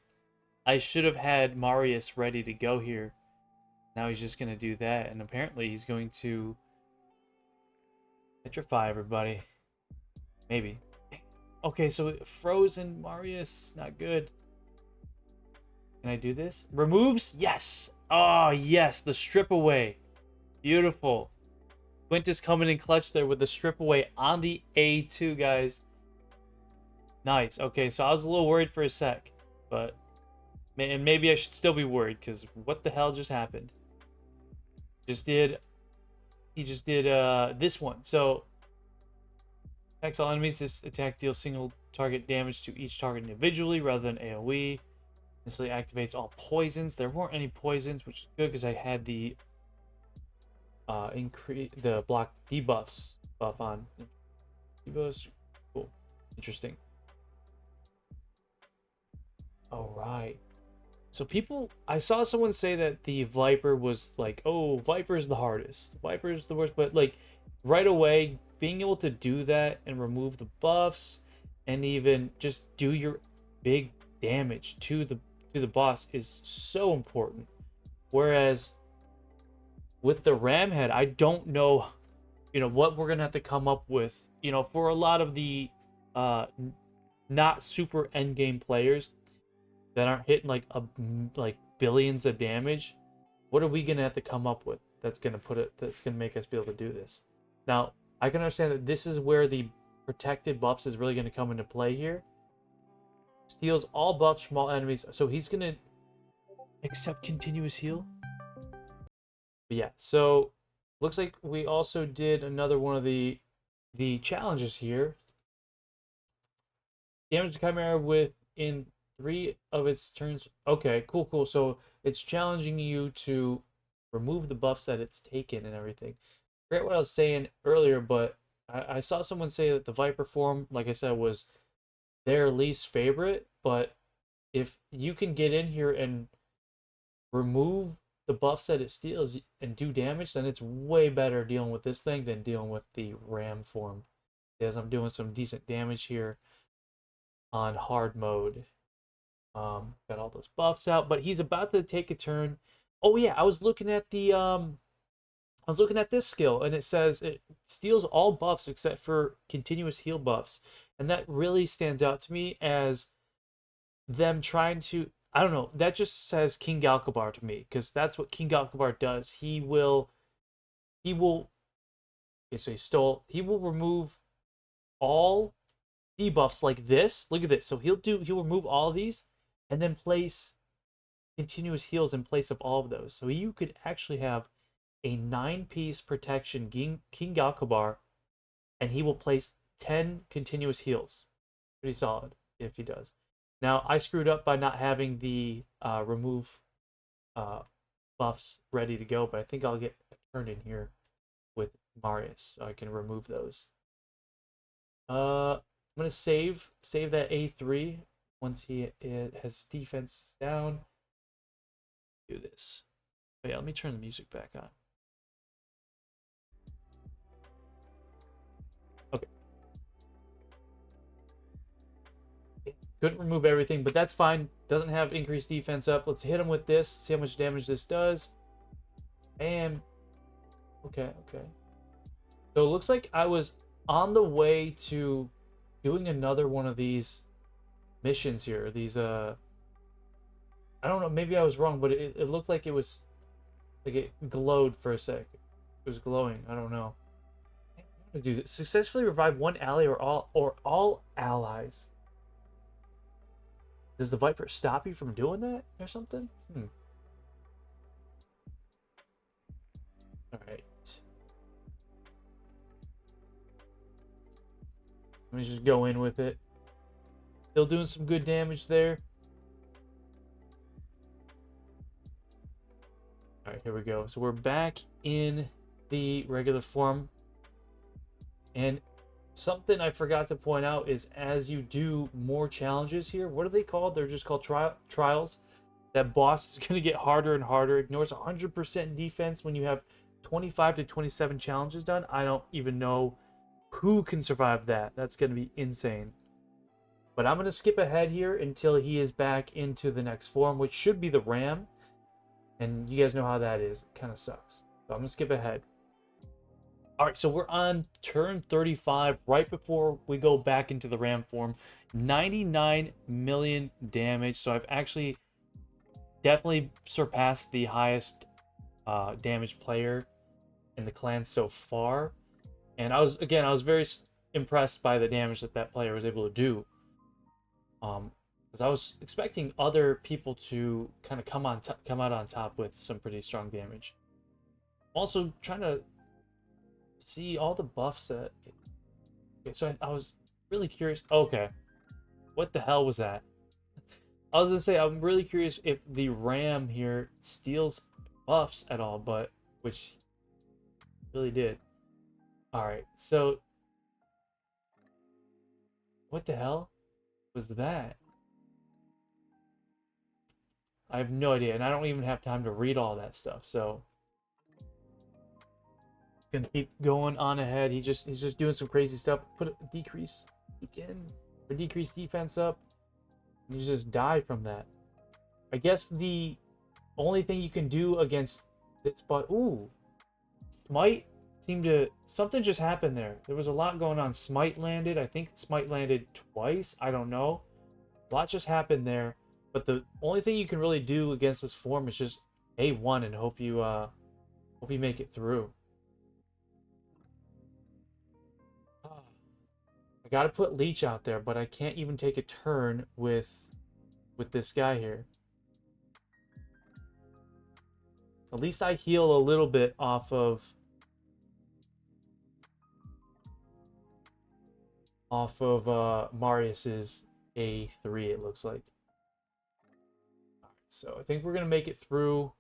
I should have had Marius ready to go here. Now he's just going to do that. And apparently he's going to petrify everybody. Maybe. Okay, so frozen Marius, not good. Can I do this? Removes? Yes. Oh, yes. The strip away. Beautiful. Quintis coming in clutch there with the strip away on the A2, guys. Nice. Okay, so I was a little worried for a sec, but maybe I should still be worried, because what the hell just happened? Just did he just did this one. So attacks all enemies. This attack deals single target damage to each target individually rather than AoE. Instantly activates all poisons. There weren't any poisons, which is good because I had the increase the block debuffs buff on. Debuffs, cool, interesting. All right. So people, I saw someone say that the Viper was like, oh, Viper's the hardest, Viper's the worst, but like right away, being able to do that and remove the buffs, and even just do your big damage to the boss is so important. Whereas with the Ram Head, I don't know, what we're gonna have to come up with, for a lot of the uh not super end game players that aren't hitting like billions of damage. What are we gonna have to come up with that's gonna make us be able to do this? Now, I can understand that this is where the protected buffs is really gonna come into play here. Steals all buffs from all enemies, so he's gonna accept continuous heal. But yeah, so looks like we also did another one of the challenges here. Damage the Chimera within 3 of its turns. Okay, cool, cool. So it's challenging you to remove the buffs that it's taken and everything. Forget what I was saying earlier, but I saw someone say that the Viper form, like I said, was their least favorite. But if you can get in here and remove the buffs that it steals and do damage, then it's way better dealing with this thing than dealing with the Ram form. As I'm doing some decent damage here on hard mode. Got all those buffs out, but he's about to take a turn. Oh yeah, I was looking at this skill, and it says it steals all buffs except for continuous heal buffs, and that really stands out to me as them trying to. I don't know. That just says King Galkabar to me because that's what King Galkabar does. He will. Okay, so he will remove all debuffs like this. Look at this. So he'll remove all of these and then place continuous heals in place of all of those. So you could actually have a 9-piece protection King Galkabar, and he will place 10 continuous heals. Pretty solid if he does. Now, I screwed up by not having the remove buffs ready to go, but I think I'll get a turn in here with Marius so I can remove those. I'm gonna save that A3 once he has defense down. Do this. But yeah, let me turn the music back on. Okay. Couldn't remove everything, but that's fine. Doesn't have increased defense up. Let's hit him with this. See how much damage this does. And okay, okay. So it looks like I was on the way to doing another one of these missions here. These I don't know, maybe I was wrong, but it looked like it was like it glowed for a sec. It was glowing. I don't know. I'm gonna do this. Successfully revive one ally or all allies. Does the Viper stop you from doing that or something? All right. Let me just go in with it. Still doing some good damage there. All right, here we go. So we're back in the regular form. And something I forgot to point out is as you do more challenges here, what are they called? They're just called trials. That boss is going to get harder and harder. Ignores 100% defense when you have 25 to 27 challenges done. I don't even know who can survive that. That's going to be insane. But I'm going to skip ahead here until he is back into the next form, which should be the Ram. And you guys know how that is. It kind of sucks. So I'm going to skip ahead. All right, so we're on turn 35, right before we go back into the Ram form. 99 million damage. So I've actually definitely surpassed the highest damage player in the clan so far. And I was very impressed by the damage that player was able to do. Because I was expecting other people to kind of come out on top with some pretty strong damage. Also trying to see all the buffs that. Okay, so I was really curious. Okay, what the hell was that? I was gonna say I'm really curious if the Ram here steals buffs at all, but which really did. All right, so what the hell was that? I have no idea, and I don't even have time to read all that stuff. So gonna keep going on ahead. He's just doing some crazy stuff. Put a decrease again, or decrease defense up. And you just die from that. I guess the only thing you can do against this, but ooh, Smite seemed to something just happened there. There was a lot going on. Smite landed. I think Smite landed twice. I don't know. A lot just happened there. But the only thing you can really do against this form is just A1 and hope you make it through. I gotta put Leech out there, but I can't even take a turn with this guy here. At least I heal a little bit off of Marius's A3, it looks like. All right, so I think we're gonna make it through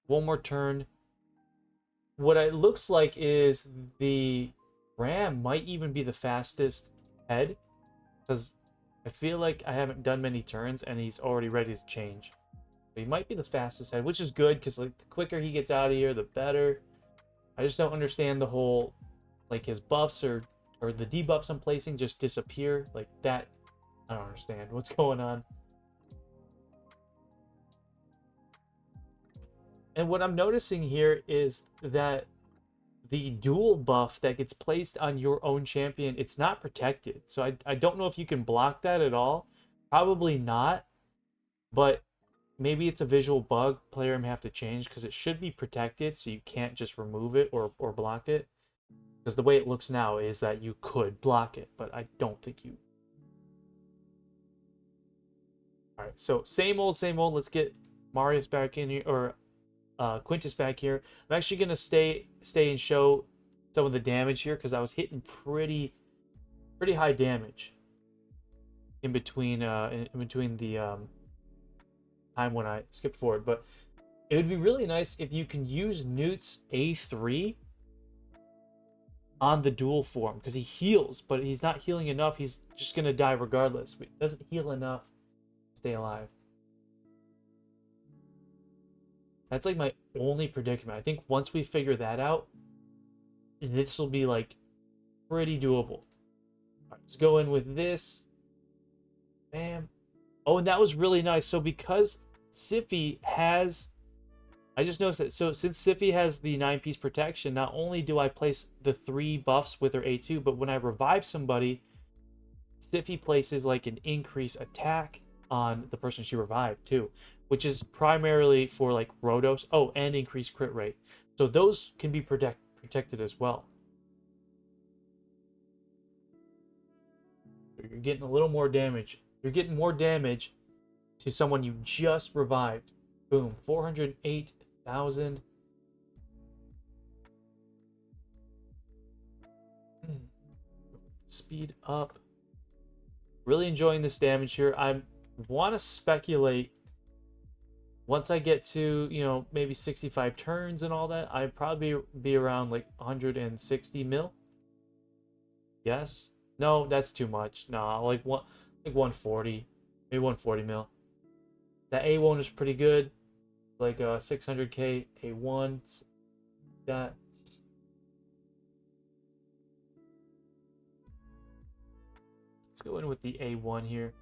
one more turn. What it looks like is the Ram might even be the fastest head, because I feel like I haven't done many turns and he's already ready to change. So he might be the fastest head, which is good because like the quicker he gets out of here, the better. I just don't understand the whole like his buffs or the debuffs I'm placing just disappear like that. I don't understand what's going on. And what I'm noticing here is that the dual buff that gets placed on your own champion, it's not protected. So I don't know if you can block that at all. Probably not. But maybe it's a visual bug player may have to change because it should be protected. So you can't just remove it or block it. Because the way it looks now is that you could block it. But I don't think you. All right. So same old, same old. Let's get Marius back in here. Or Quintis back here. I'm actually gonna stay and show some of the damage here because I was hitting pretty high damage in between the time when I skipped forward. But it would be really nice if you can use Newt's A3 on the dual form because he heals, but he's not healing enough. He's just gonna die regardless. He doesn't heal enough to stay alive. That's like my only predicament. I think once we figure that out, this will be like pretty doable. All right, let's go in with this. Bam. Oh, and that was really nice. So because Siphi has, I just noticed that. So since Siphi has the 9-piece protection, not only do I place the 3 buffs with her A2, but when I revive somebody, Siphi places like an increase attack on the person she revived too, which is primarily for like Rotos. Oh, and increased crit rate. So those can be protected as well. You're getting a little more damage. You're getting more damage to someone you just revived. Boom, 408,000. Speed up. Really enjoying this damage here. I want to speculate once I get to, you know, maybe 65 turns and all that, I'd probably be around like 160 mil. Yes. No, that's too much. No, like 140, maybe 140 mil. That A1 is pretty good. Like 600k A1. That. Let's go in with the A1 here.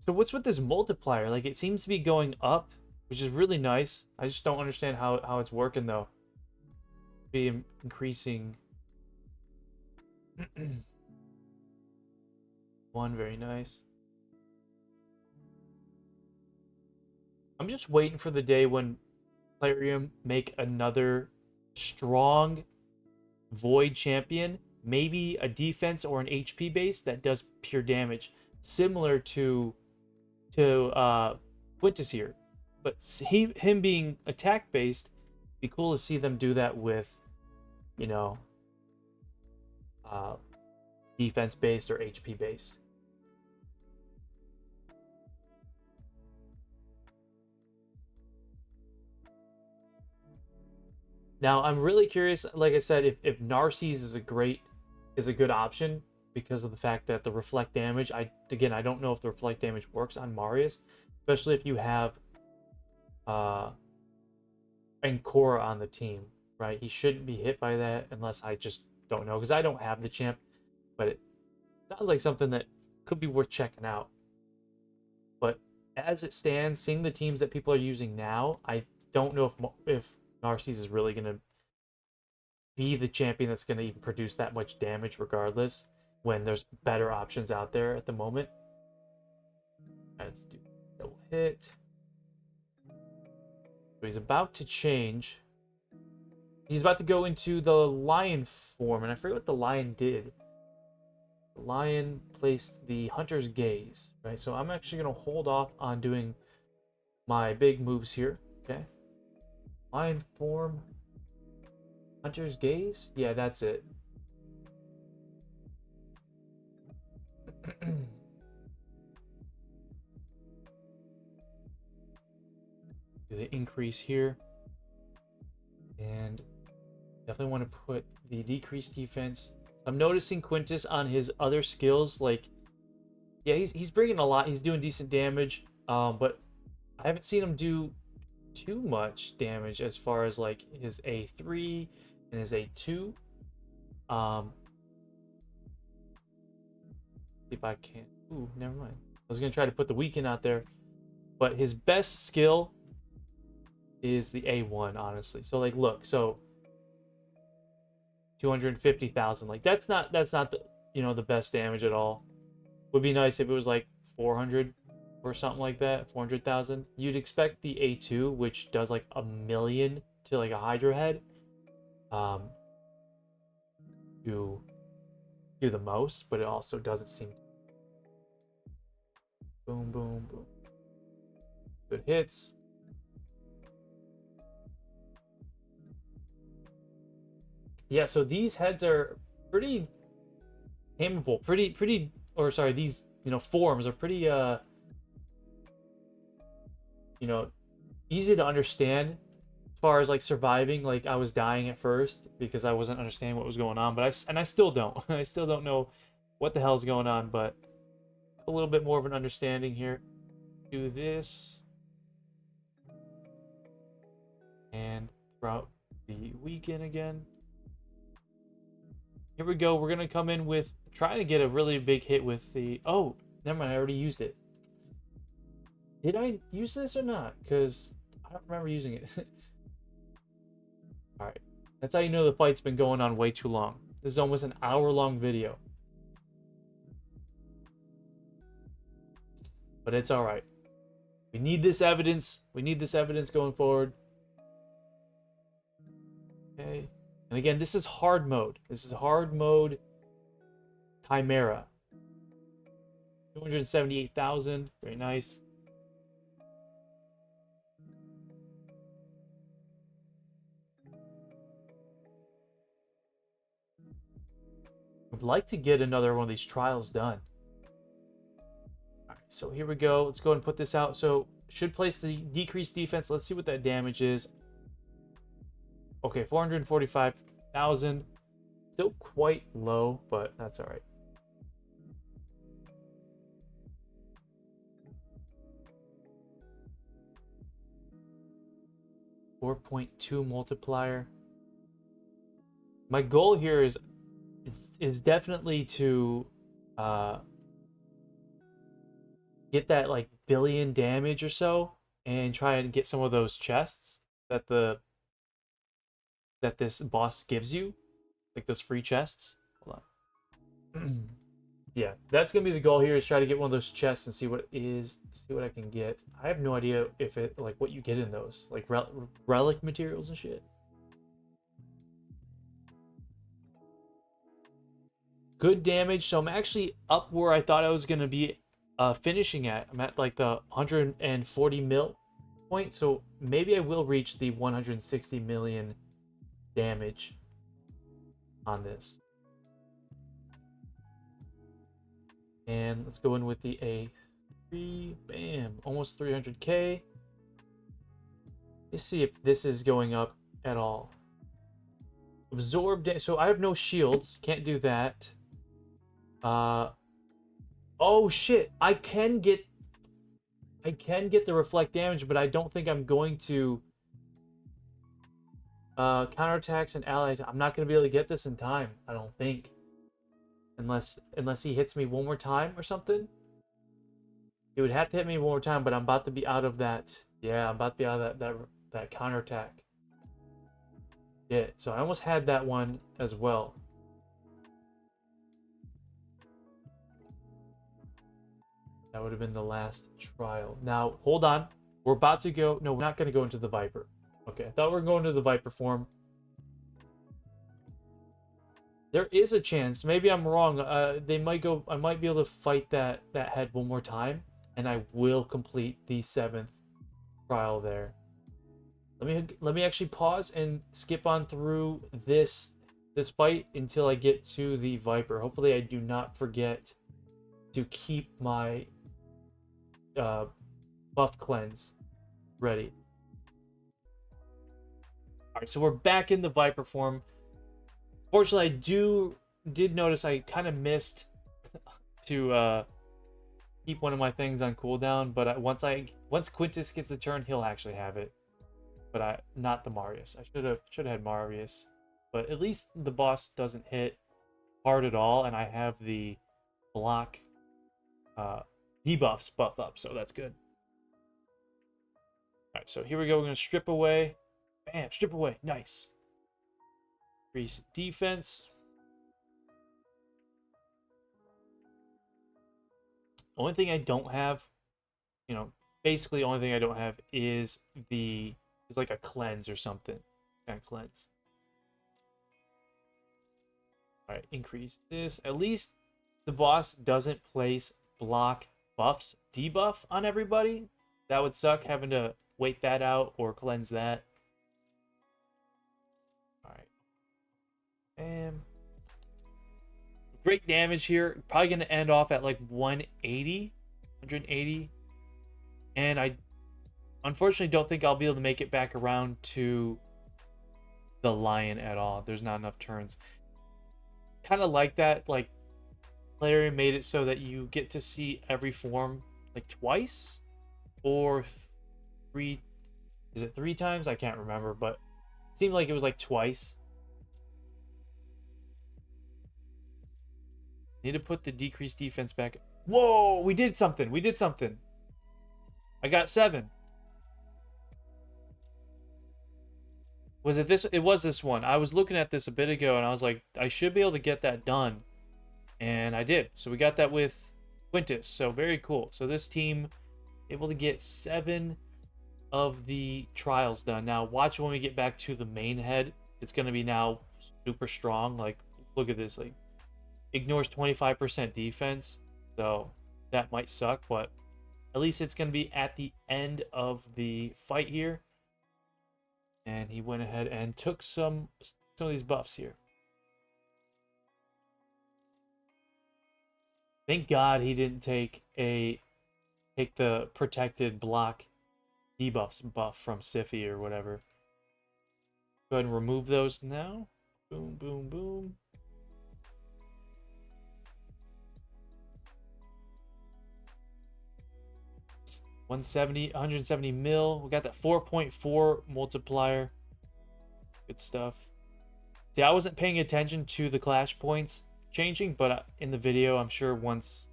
So what's with this multiplier? Like it seems to be going up, which is really nice. I just don't understand how it's working though. Be increasing. One, very nice. I'm just waiting for the day when Plarium make another strong Void champion, maybe a defense or an HP base that does pure damage, similar to Quintis here. But him being attack based, Be cool to see them do that with, you know, defense based or HP based. Now I'm really curious, like I said, if Narcisse is a good option because of the fact that the reflect damage. I don't know if the reflect damage works on Marius, especially if you have Ancora on the team, right? He shouldn't be hit by that unless I just don't know because I don't have the champ, but it sounds like something that could be worth checking out. But as it stands, seeing the teams that people are using now, I don't know if Narcisse is really going to be the champion that's going to even produce that much damage regardless when there's better options out there at the moment. Let's do double hit. So he's about to change. He's about to go into the lion form, and I forget what the lion did. The lion placed the hunter's gaze, right? So I'm actually going to hold off on doing my big moves here, okay? Lion form. Hunter's gaze? Yeah, that's it. Do the increase here. And definitely want to put the decreased defense. I'm noticing Quintis on his other skills, like, yeah, he's bringing a lot. He's doing decent damage, but I haven't seen him do too much damage as far as like his A3 and his A2. See if I can. Ooh, never mind. I was gonna try to put the weekend out there, but his best skill is the A1, honestly. So like, look, so 250,000. Like that's not the the best damage at all. Would be nice if it was like 400 or something like that, 400,000. You'd expect the A2, which does like 1,000,000 to like a Hydra head, to do the most, but it also doesn't seem. Boom, boom, boom. Good hits. Yeah, so these heads are pretty tameable, or sorry, these forms are pretty easy to understand as far as like surviving. Like I was dying at first because I wasn't understanding what was going on, but I still don't. I still don't know what the hell is going on, but a little bit more of an understanding here. Do this and throughout the weekend again. Here we go. We're gonna come in with trying to get a really big hit with the. Oh, never mind. I already used it. Did I use this or not? Because I don't remember using it. All right. That's how you know the fight's been going on way too long. This is almost an hour-long video. But it's all right. We need this evidence. We need this evidence going forward. Okay. And again, this is hard mode. This is hard mode Chimera. 278,000. Very nice. I'd like to get another one of these trials done. All right, so here we go. Let's go ahead and put this out. So should place the decreased defense. Let's see what that damage is. Okay, 445,000. Still quite low, but that's all right. .2 multiplier. My goal here is definitely to get that like billion damage or so and try and get some of those chests that this boss gives you, like those free chests. Hold on. Yeah, that's gonna be the goal here, is try to get one of those chests and see what I can get. I have no idea if it like what you get in those, like relic materials and shit. Good damage, so I'm actually up where I thought I was gonna be finishing at. I'm at like the 140 mil point, so maybe I will reach the 160 million damage on this. And let's go in with the A3. Bam. Almost 300k. Let's see if this is going up at all. Absorb damage. So I have no shields. Can't do that. Oh shit. I can get the reflect damage, but I don't think I'm going to counterattacks and allies. I'm not going to be able to get this in time, I don't think. Unless he hits me one more time or something. He would have to hit me one more time, but I'm about to be out of that. Yeah, I'm about to be out of that counterattack. Yeah, so I almost had that one as well. That would have been the last trial. Now, hold on. We're about to go... No, we're not going to go into the Viper. Okay, I thought we were going to the Viper form. There is a chance. Maybe I'm wrong. They might go... I might be able to fight that head one more time. And I will complete the 7th trial there. Let me actually pause and skip on through this fight until I get to the Viper. Hopefully I do not forget to keep my buff cleanse ready. Alright, so we're back in the Viper form. Fortunately, I did notice I kind of missed to keep one of my things on cooldown, but once Quintis gets the turn, he'll actually have it. But not the Marius. I should have had Marius, but at least the boss doesn't hit hard at all, and I have the block debuffs buff up, so that's good. All right, so here we go. We're gonna strip away. Bam, strip away. Nice. Increase defense. Only thing I don't have, basically only thing I don't have is like a cleanse or something. Kind of cleanse. All right, increase this. At least the boss doesn't place block buffs debuff on everybody. That would suck, having to wait that out or cleanse that. All right. And great damage here. Probably going to end off at like 180. And I unfortunately don't think I'll be able to make it back around to the lion at all. There's not enough turns. Kind of like that, like Larry made it so that you get to see every form like twice or 3. Is it 3 times? I can't remember, but it seemed like it was like twice. Need to put the decreased defense back. Whoa, we did something. We did something. I got 7. Was it this? It was this one. I was looking at this a bit ago and I was like, I should be able to get that done. And I did. So we got that with Quintis. So very cool. So this team able to get 7 of the trials done. Now watch when we get back to the main head. It's going to be now super strong. Like, look at this. Like, ignores 25% defense. So that might suck, but at least it's going to be at the end of the fight here. And he went ahead and took some of these buffs here. Thank God he didn't take the protected block debuffs buff from Siphi or whatever. Go ahead and remove those now. Boom, boom, boom. $170 mil. We got that 4.4 multiplier. Good stuff. See, I wasn't paying attention to the clash points changing, but in the video, I'm sure once,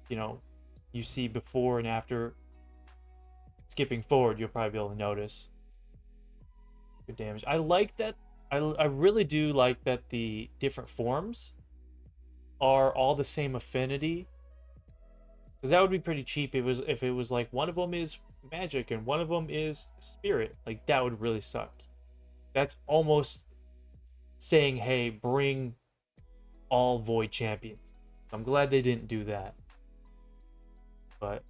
you see before and after skipping forward, you'll probably be able to notice. Good damage. I like that. I really do like that the different forms are all the same affinity. Because that would be pretty cheap if it was like one of them is magic and one of them is spirit. Like, that would really suck. That's almost saying, hey, bring all void champions. I'm glad they didn't do that. But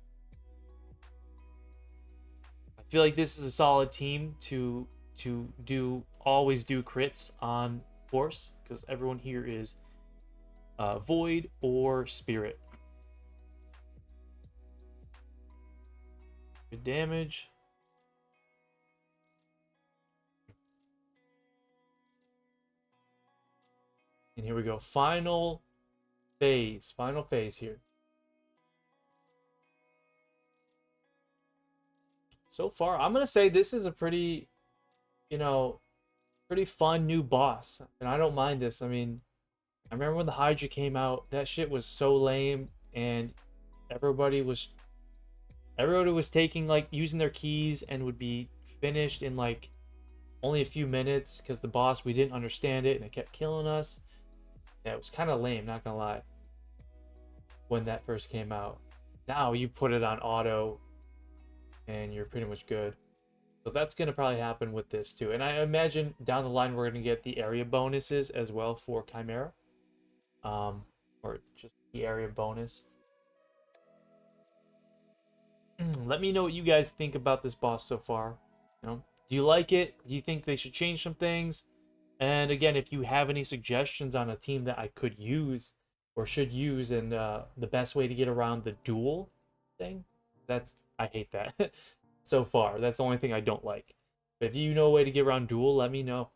I feel like this is a solid team to always do crits on force, because everyone here is void or spirit. Good damage. And here we go. Final phase. Final phase here. So far, I'm going to say this is a pretty, pretty fun new boss. And I don't mind this. I mean, I remember when the Hydra came out, that shit was so lame. And everybody was taking, like, using their keys and would be finished in, like, only a few minutes because the boss, we didn't understand it and it kept killing us. Yeah, it was kind of lame, not gonna lie, when that first came out. Now you put it on auto and you're pretty much good. So that's gonna probably happen with this too. And I imagine down the line we're gonna get the area bonuses as well for Chimera. Or just the area bonus. Let me know what you guys think about this boss so far. Do you like it? Do you think they should change some things? And again, if you have any suggestions on a team that I could use or should use, and the best way to get around the duel thing, I hate that so far. That's the only thing I don't like. But if you know a way to get around duel, let me know.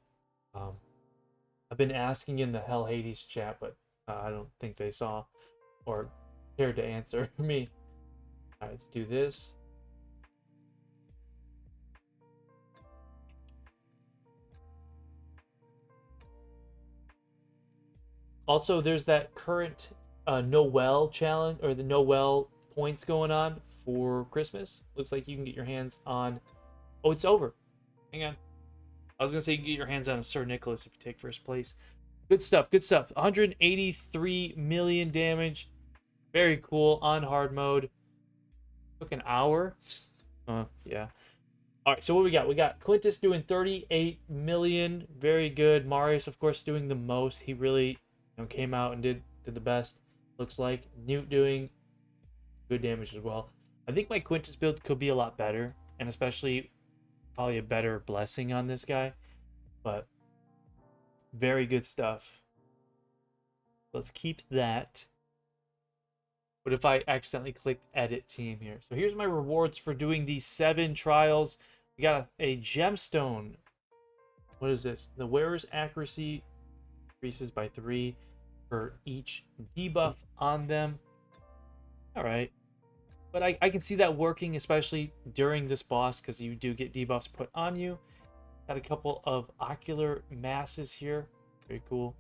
I've been asking in the Hell Hades chat, but I don't think they saw or cared to answer me. All right, let's do this. Also, there's that current Noel challenge, or the Noel points going on for Christmas. Looks like you can get your hands on... Oh, it's over. Hang on. I was going to say you can get your hands on a Sir Nicholas if you take first place. Good stuff, good stuff. 183 million damage. Very cool on hard mode. Took an hour. Yeah. All right, so what we got? We got Quintis doing 38 million. Very good. Marius, of course, doing the most. He really came out and did the best, looks like. Newt doing good damage as well. I think my Quintis build could be a lot better, and especially probably a better blessing on this guy. But very good stuff. Let's keep that. What if I accidentally clicked edit team here? So here's my rewards for doing these 7 trials. We got a gemstone. What is this? The wearer's accuracy increases by 3 for each debuff on them. All right. But I can see that working, especially during this boss, because you do get debuffs put on you. Got a couple of ocular masses here. Very cool.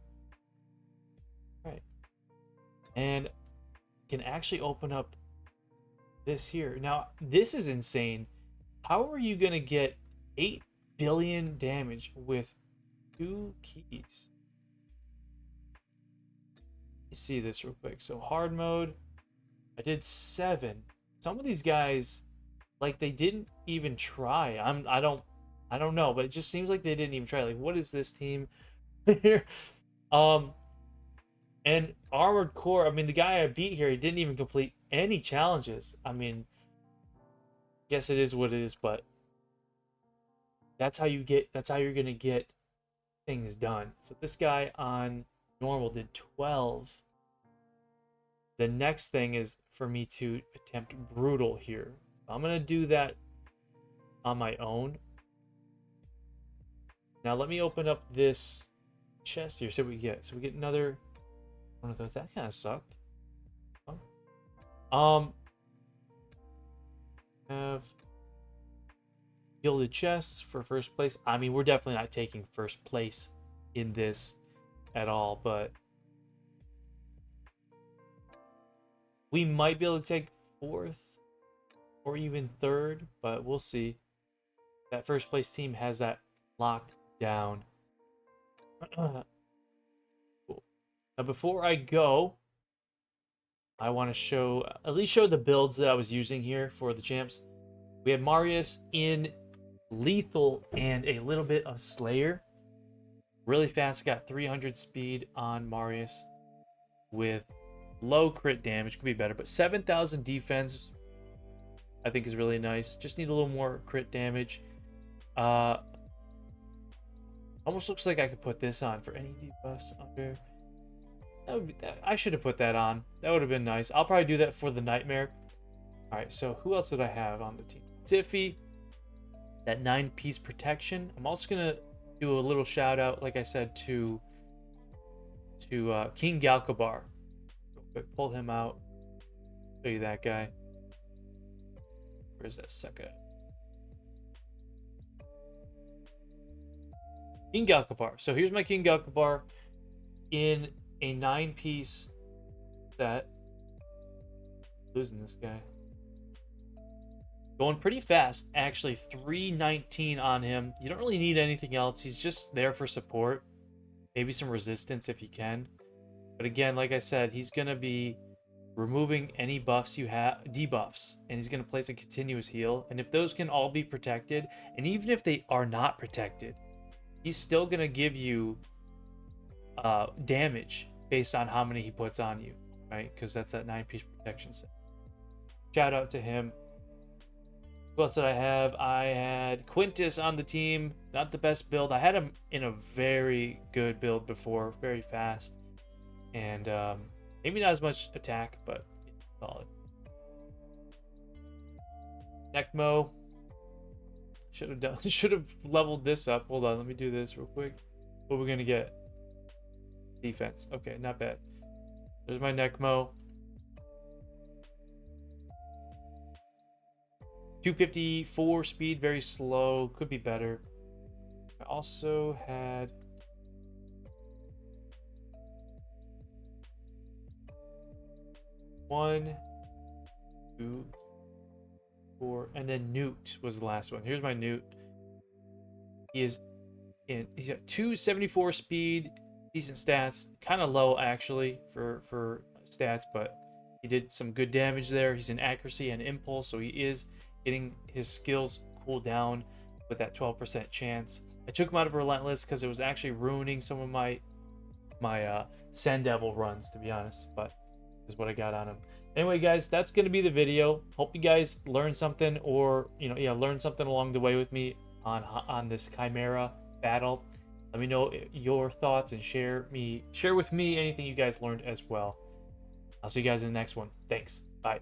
All right. And can actually open up this here. Now, this is insane. How are you going to get 8 billion damage with 2 keys? Let's see this real quick. So hard mode, I did 7. Some of these guys, like, they didn't even try. I don't know, but it just seems like they didn't even try. Like, what is this team here? And Armored Core, I mean, the guy I beat here, he didn't even complete any challenges. I mean, guess it is what it is, but that's how you're gonna get things done. So this guy on normal did 12. The next thing is for me to attempt brutal here. So I'm gonna do that on my own. Now let me open up this chest here. See what we get. So we get another one of those. That kind of sucked. Have gilded chests for first place. I mean, we're definitely not taking first place in this at all, but we might be able to take 4th or even 3rd, but we'll see. That first place team has that locked down. Cool. Now, before I go, I want to at least show the builds that I was using here for the champs. We have Marius in lethal and a little bit of Slayer. Really fast, got 300 speed on Marius with low crit damage. Could be better, but 7,000 defense. I think is really nice. Just need a little more crit damage. Almost looks like I could put this on for any debuffs under. I should have put that on. That would have been nice. I'll probably do that for the Nightmare. All right, so who else did I have on the team? Tiffy, that 9-piece protection. I'm also gonna do a little shout out, like I said, to King Galkabar. Real quick, pull him out. Show you that guy. Where's that sucker? King Galkabar. So here's my King Galkabar in a 9-piece set. Losing this guy. Going pretty fast, actually. 319 on him. You don't really need anything else. He's just there for support. Maybe some resistance if you can. But again, like I said, he's going to be removing any buffs you have, debuffs, and he's going to place a continuous heal. And if those can all be protected, and even if they are not protected, he's still going to give you damage based on how many he puts on you, right? Because that's that 9-piece protection set. Shout out to him. Who else did I have? I had Quintis on the team. Not the best build. I had him in a very good build before. Very fast. And maybe not as much attack, but solid. Necmo. Should have leveled this up. Hold on, let me do this real quick. What are we gonna get? Defense. Okay, not bad. There's my Necmo. 254 speed, very slow. Could be better. I also had one, two, four, and then Newt was the last one. Here's my Newt. He's got 274 speed, decent stats, kind of low actually for stats, but he did some good damage there. He's in accuracy and impulse, so he is getting his skills cool down with that 12% chance. I took him out of Relentless because it was actually ruining some of my Sand Devil runs, to be honest, but is what I got on him. Anyway, guys, that's going to be the video. Hope you guys learned something, or learn something along the way with me on this Chimera battle. Let me know your thoughts and share with me anything you guys learned as well. I'll see you guys in the next one. Thanks. Bye.